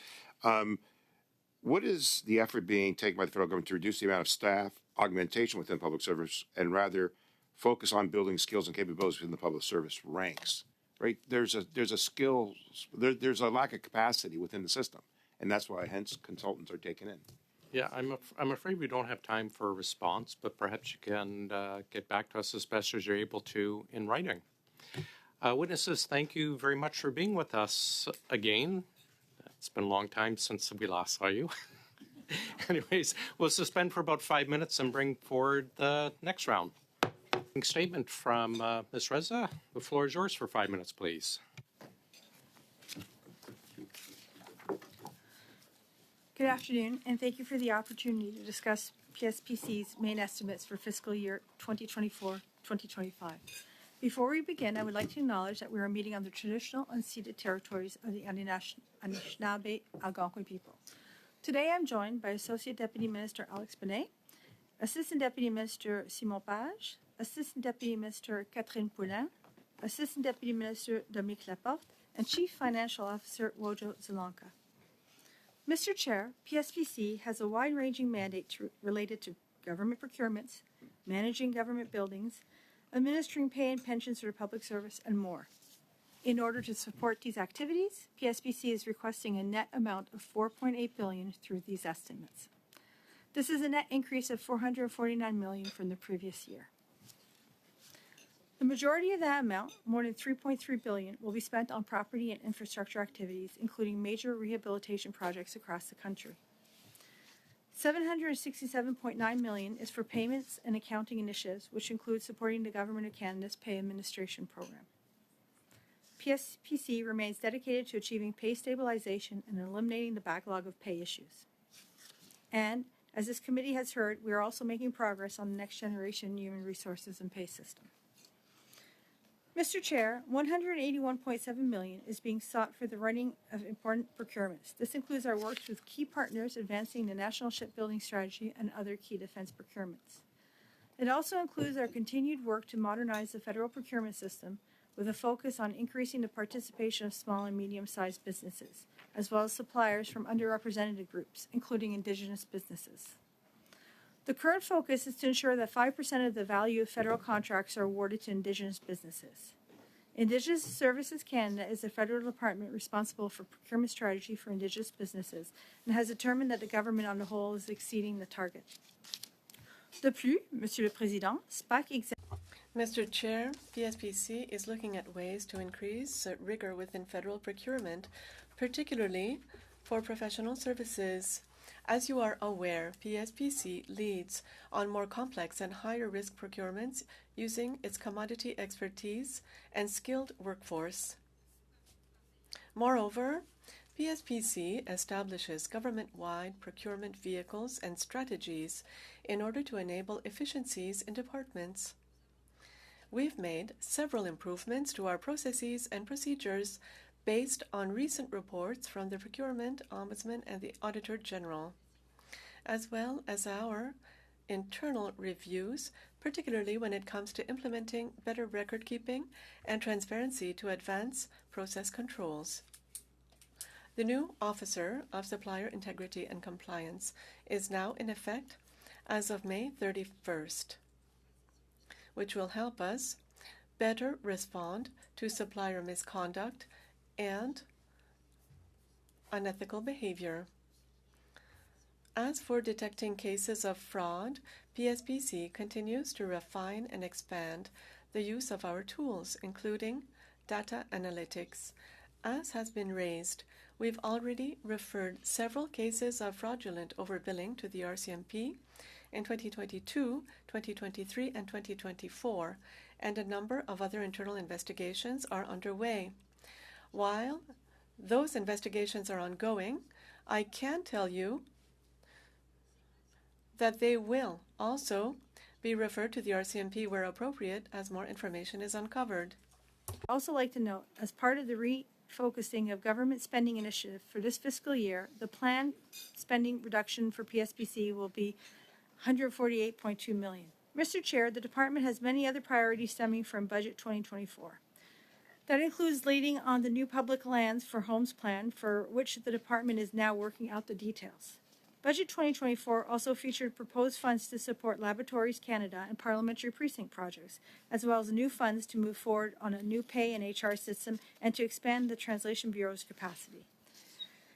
What is the effort being taken by the federal government to reduce the amount of staff augmentation within public service and rather focus on building skills and capabilities within the public service ranks? Right? There's a lack of capacity within the system, and that's why hence consultants are taken in. Yeah, I'm afraid we don't have time for a response, but perhaps you can get back to us as best as you're able to in writing. Witnesses, thank you very much for being with us again. It's been a long time since we last saw you. Anyways, we'll suspend for about 5 minutes and bring forward the next round. Statement from Ms. Reza. The floor is yours for 5 minutes, please. Good afternoon, and thank you for the opportunity to discuss PSPC's main estimates for fiscal year 2024-2025. Before we begin, I would like to acknowledge that we are meeting on the traditional unceded territories of the Anishinaabe Algonquin people. Today I'm joined by Associate Deputy Minister Alex Benet, Assistant Deputy Minister Simon Page, Assistant Deputy Minister Catherine Poulin, Assistant Deputy Minister Dominique Laporte, and Chief Financial Officer Wojo Zelanka. Mr. Chair, PSPC has a wide-ranging mandate related to government procurements, managing government buildings, administering pay and pensions for public service, and more. In order to support these activities, PSPC is requesting a net amount of $4.8 billion through these estimates. This is a net increase of $449 million from the previous year. The majority of that amount, more than $3.3 billion, will be spent on property and infrastructure activities, including major rehabilitation projects across the country. $767.9 million is for payments and accounting initiatives, which include supporting the Government of Canada's pay administration program. PSPC remains dedicated to achieving pay stabilization and eliminating the backlog of pay issues. And, as this committee has heard, we are also making progress on the next generation human resources and pay system. Mr. Chair, $181.7 million is being sought for the running of important procurements. This includes our work with key partners advancing the national shipbuilding strategy and other key defense procurements. It also includes our continued work to modernize the federal procurement system with a focus on increasing the participation of small and medium-sized businesses, as well as suppliers from underrepresented groups, including Indigenous businesses. The current focus is to ensure that 5% of the value of federal contracts are awarded to Indigenous businesses. Indigenous Services Canada is the federal department responsible for procurement strategy for Indigenous businesses and has determined that the government on the whole is exceeding the target. De plus, Monsieur le Président, SPAC Mr. Chair, PSPC is looking at ways to increase rigor within federal procurement, particularly for professional services. As you are aware, PSPC leads on more complex and higher risk procurements using its commodity expertise and skilled workforce. Moreover, PSPC establishes government-wide procurement vehicles and strategies in order to enable efficiencies in departments. We've made several improvements to our processes and procedures based on recent reports from the Procurement Ombudsman and the Auditor General, as well as our internal reviews, particularly when it comes to implementing better record keeping and transparency to advance process controls. The new Officer of Supplier Integrity and Compliance is now in effect as of May 31st, which will help us better respond to supplier misconduct and unethical behavior. As for detecting cases of fraud, PSPC continues to refine and expand the use of our tools, including data analytics. As has been raised, we've already referred several cases of fraudulent overbilling to the RCMP in 2022, 2023, and 2024, and a number of other internal investigations are underway. While those investigations are ongoing, I can tell you that they will also be referred to the RCMP where appropriate as more information is uncovered. I'd also like to note, as part of the refocusing of government spending initiative for this fiscal year, the planned spending reduction for PSPC will be $148.2 million. Mr. Chair, the department has many other priorities stemming from Budget 2024. That includes leading on the new public lands for homes plan, for which the department is now working out the details. Budget 2024 also featured proposed funds to support Laboratories Canada and parliamentary precinct projects, as well as new funds to move forward on a new pay and HR system and to expand the Translation Bureau's capacity.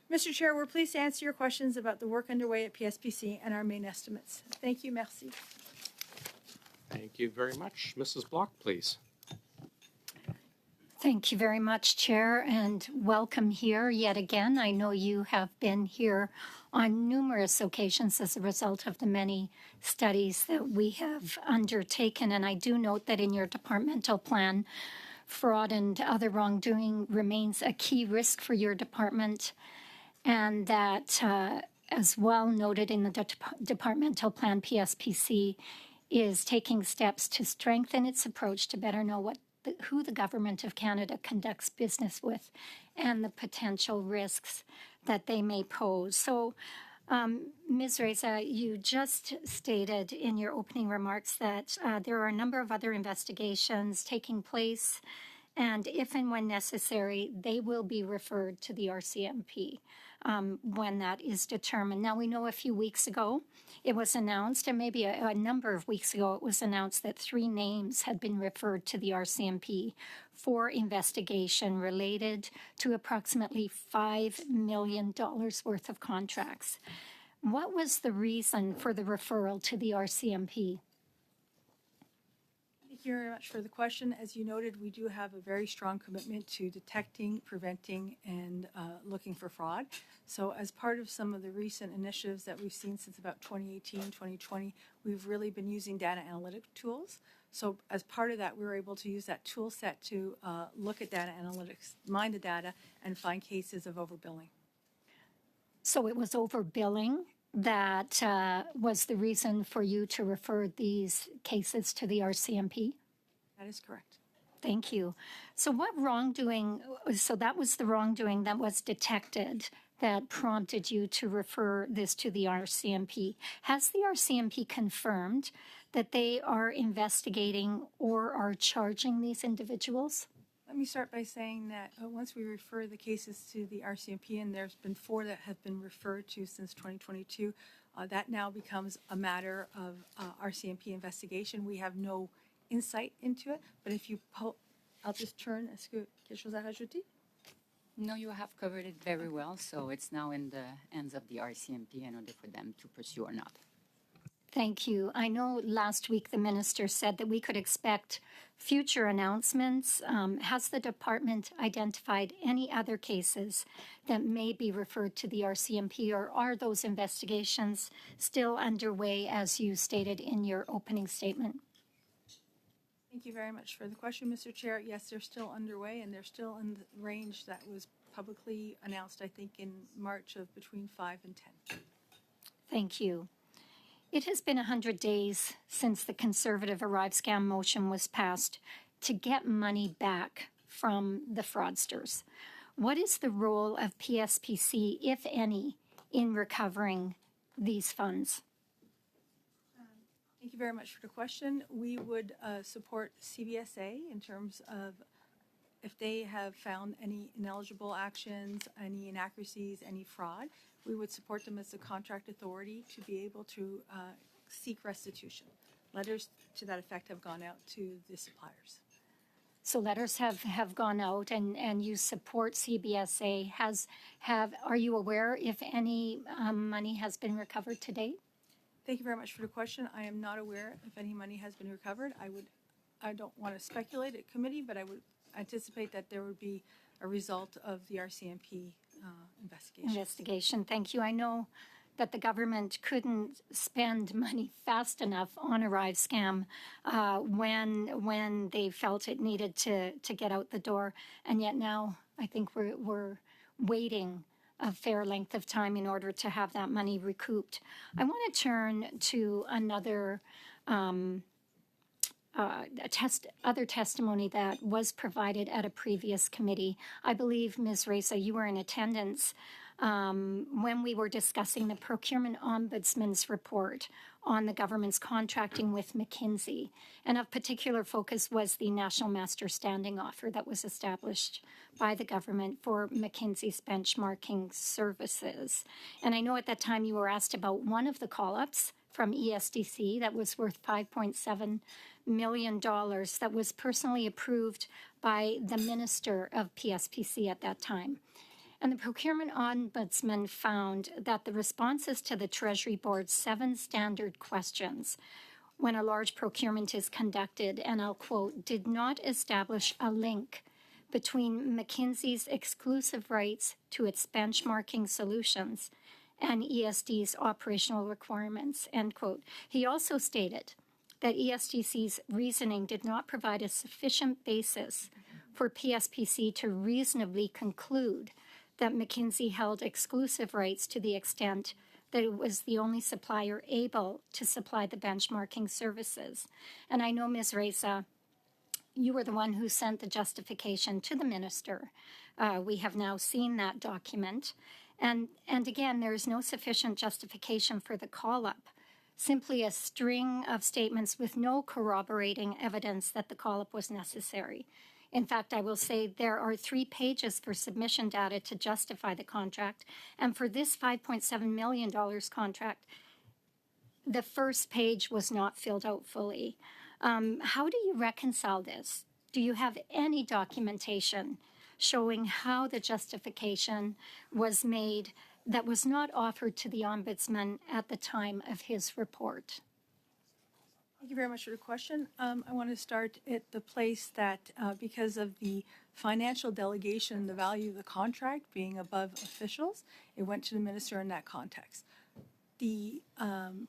Mr. Chair, we're pleased to answer your questions about the work underway at PSPC and our main estimates. Thank you. Merci. Thank you very much. Mrs. Block, please. Thank you very much, Chair, and welcome here yet again. I know you have been here on numerous occasions as a result of the many studies that we have undertaken, and I do note that in your departmental plan, fraud and other wrongdoing remains a key risk for your department, and that, as well noted in the departmental plan, PSPC is taking steps to strengthen its approach to better know who the Government of Canada conducts business with and the potential risks that they may pose. So, Ms. Reza, you just stated in your opening remarks that there are a number of other investigations taking place, and if and when necessary, they will be referred to the RCMP when that is determined. Now, we know a few weeks ago it was announced, and maybe a number of weeks ago it was announced that 3 names had been referred to the RCMP for investigation related to approximately $5 million worth of contracts. What was the reason for the referral to the RCMP? Thank you very much for the question. As you noted, we do have a very strong commitment to detecting, preventing, and looking for fraud. So as part of some of the recent initiatives that we've seen since about 2018, 2020, we've really been using data analytic tools. So as part of that, we were able to use that tool set to look at data analytics, mine the data, and find cases of overbilling. So it was overbilling that was the reason for you to refer these cases to the RCMP? That is correct. Thank you. So that was the wrongdoing that was detected that prompted you to refer this to the RCMP. Has the RCMP confirmed that they are investigating or are charging these individuals? Let me start by saying that once we refer the cases to the RCMP, and there's been 4 that have been referred to since 2022, that now becomes a matter of RCMP investigation. We have no insight into it, but if you I'll just turn. Est-ce que quelque chose à rajouter? No, you have covered it very well, so it's now in the hands of the RCMP in order for them to pursue or not. Thank you. I know last week the minister said that we could expect future announcements. Has the department identified any other cases that may be referred to the RCMP, or are those investigations still underway, as you stated in your opening statement? Thank you very much for the question, Mr. Chair. Yes, they're still underway, and they're still in the range that was publicly announced, I think, in March of between 5 and 10. Thank you. It has been 100 days since the Conservative Arrive Scam motion was passed to get money back from the fraudsters. What is the role of PSPC, if any, in recovering these funds? Thank you very much for the question. We would support CBSA in terms of if they have found any ineligible actions, any inaccuracies, any fraud, we would support them as a contract authority to be able to seek restitution. Letters to that effect have gone out to the suppliers. So letters have gone out, and you support CBSA. Are you aware if any money has been recovered to date? Thank you very much for the question. I am not aware if any money has been recovered. I don't want to speculate at committee, but I would anticipate that there would be a result of the RCMP investigation. Thank you. I know that the government couldn't spend money fast enough on Arrive Scam when they felt it needed to get out the door, and yet now I think we're waiting a fair length of time in order to have that money recouped. I want to turn to another other testimony that was provided at a previous committee. I believe, Ms. Reza, you were in attendance when we were discussing the Procurement Ombudsman's report on the government's contracting with McKinsey. And of particular focus was the National Master Standing Offer that was established by the government for McKinsey's benchmarking services. And I know at that time you were asked about one of the call-ups from ESDC that was worth $5.7 million that was personally approved by the Minister of PSPC at that time. And the Procurement Ombudsman found that the responses to the Treasury Board's 7 standard questions when a large procurement is conducted, and I'll quote, did not establish a link between McKinsey's exclusive rights to its benchmarking solutions and ESD's operational requirements, end quote. He also stated that ESDC's reasoning did not provide a sufficient basis for PSPC to reasonably conclude that McKinsey held exclusive rights to the extent that it was the only supplier able to supply the benchmarking services. And I know, Ms. Reza, you were the one who sent the justification to the minister. We have now seen that document. And again, there is no sufficient justification for the call-up, simply a string of statements with no corroborating evidence that the call-up was necessary. In fact, I will say there are 3 pages for submission data to justify the contract. And for this $5.7 million contract, the first page was not filled out fully. How do you reconcile this? Do you have any documentation showing how the justification was made that was not offered to the Ombudsman at the time of his report? Thank you very much for the question. I want to start at the place that because of the financial delegation, the value of the contract being above officials, it went to the minister in that context. The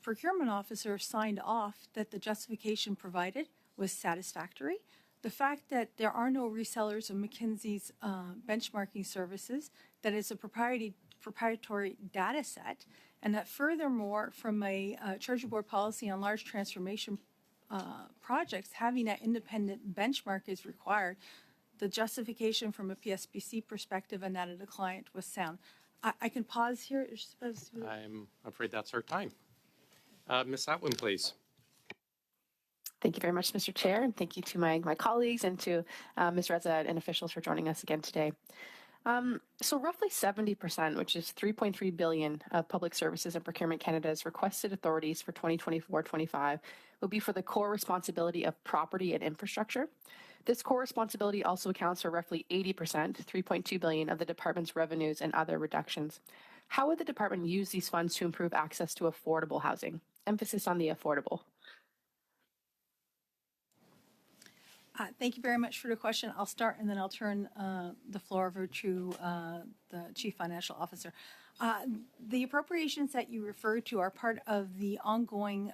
procurement officer signed off that the justification provided was satisfactory. The fact that there are no resellers of McKinsey's benchmarking services, that it's a proprietary data set, and that furthermore, from a Treasury Board policy on large transformation projects, having that independent benchmark is required. The justification from a PSPC perspective and that of the client was sound. I can pause here. I'm afraid that's our time. Ms. Atwin, please. Thank you very much, Mr. Chair, and thank you to my colleagues and to Ms. Reza and officials for joining us again today. So roughly 70%, which is $3.3 billion of Public Services and Procurement Canada's requested authorities for 2024-25 will be for the core responsibility of property and infrastructure. This core responsibility also accounts for roughly 80%, $3.2 billion of the department's revenues and other reductions. How would the department use these funds to improve access to affordable housing? Emphasis on the affordable. Thank you very much for the question. I'll start and then I'll turn the floor over to the Chief Financial Officer. The appropriations that you referred to are part of the ongoing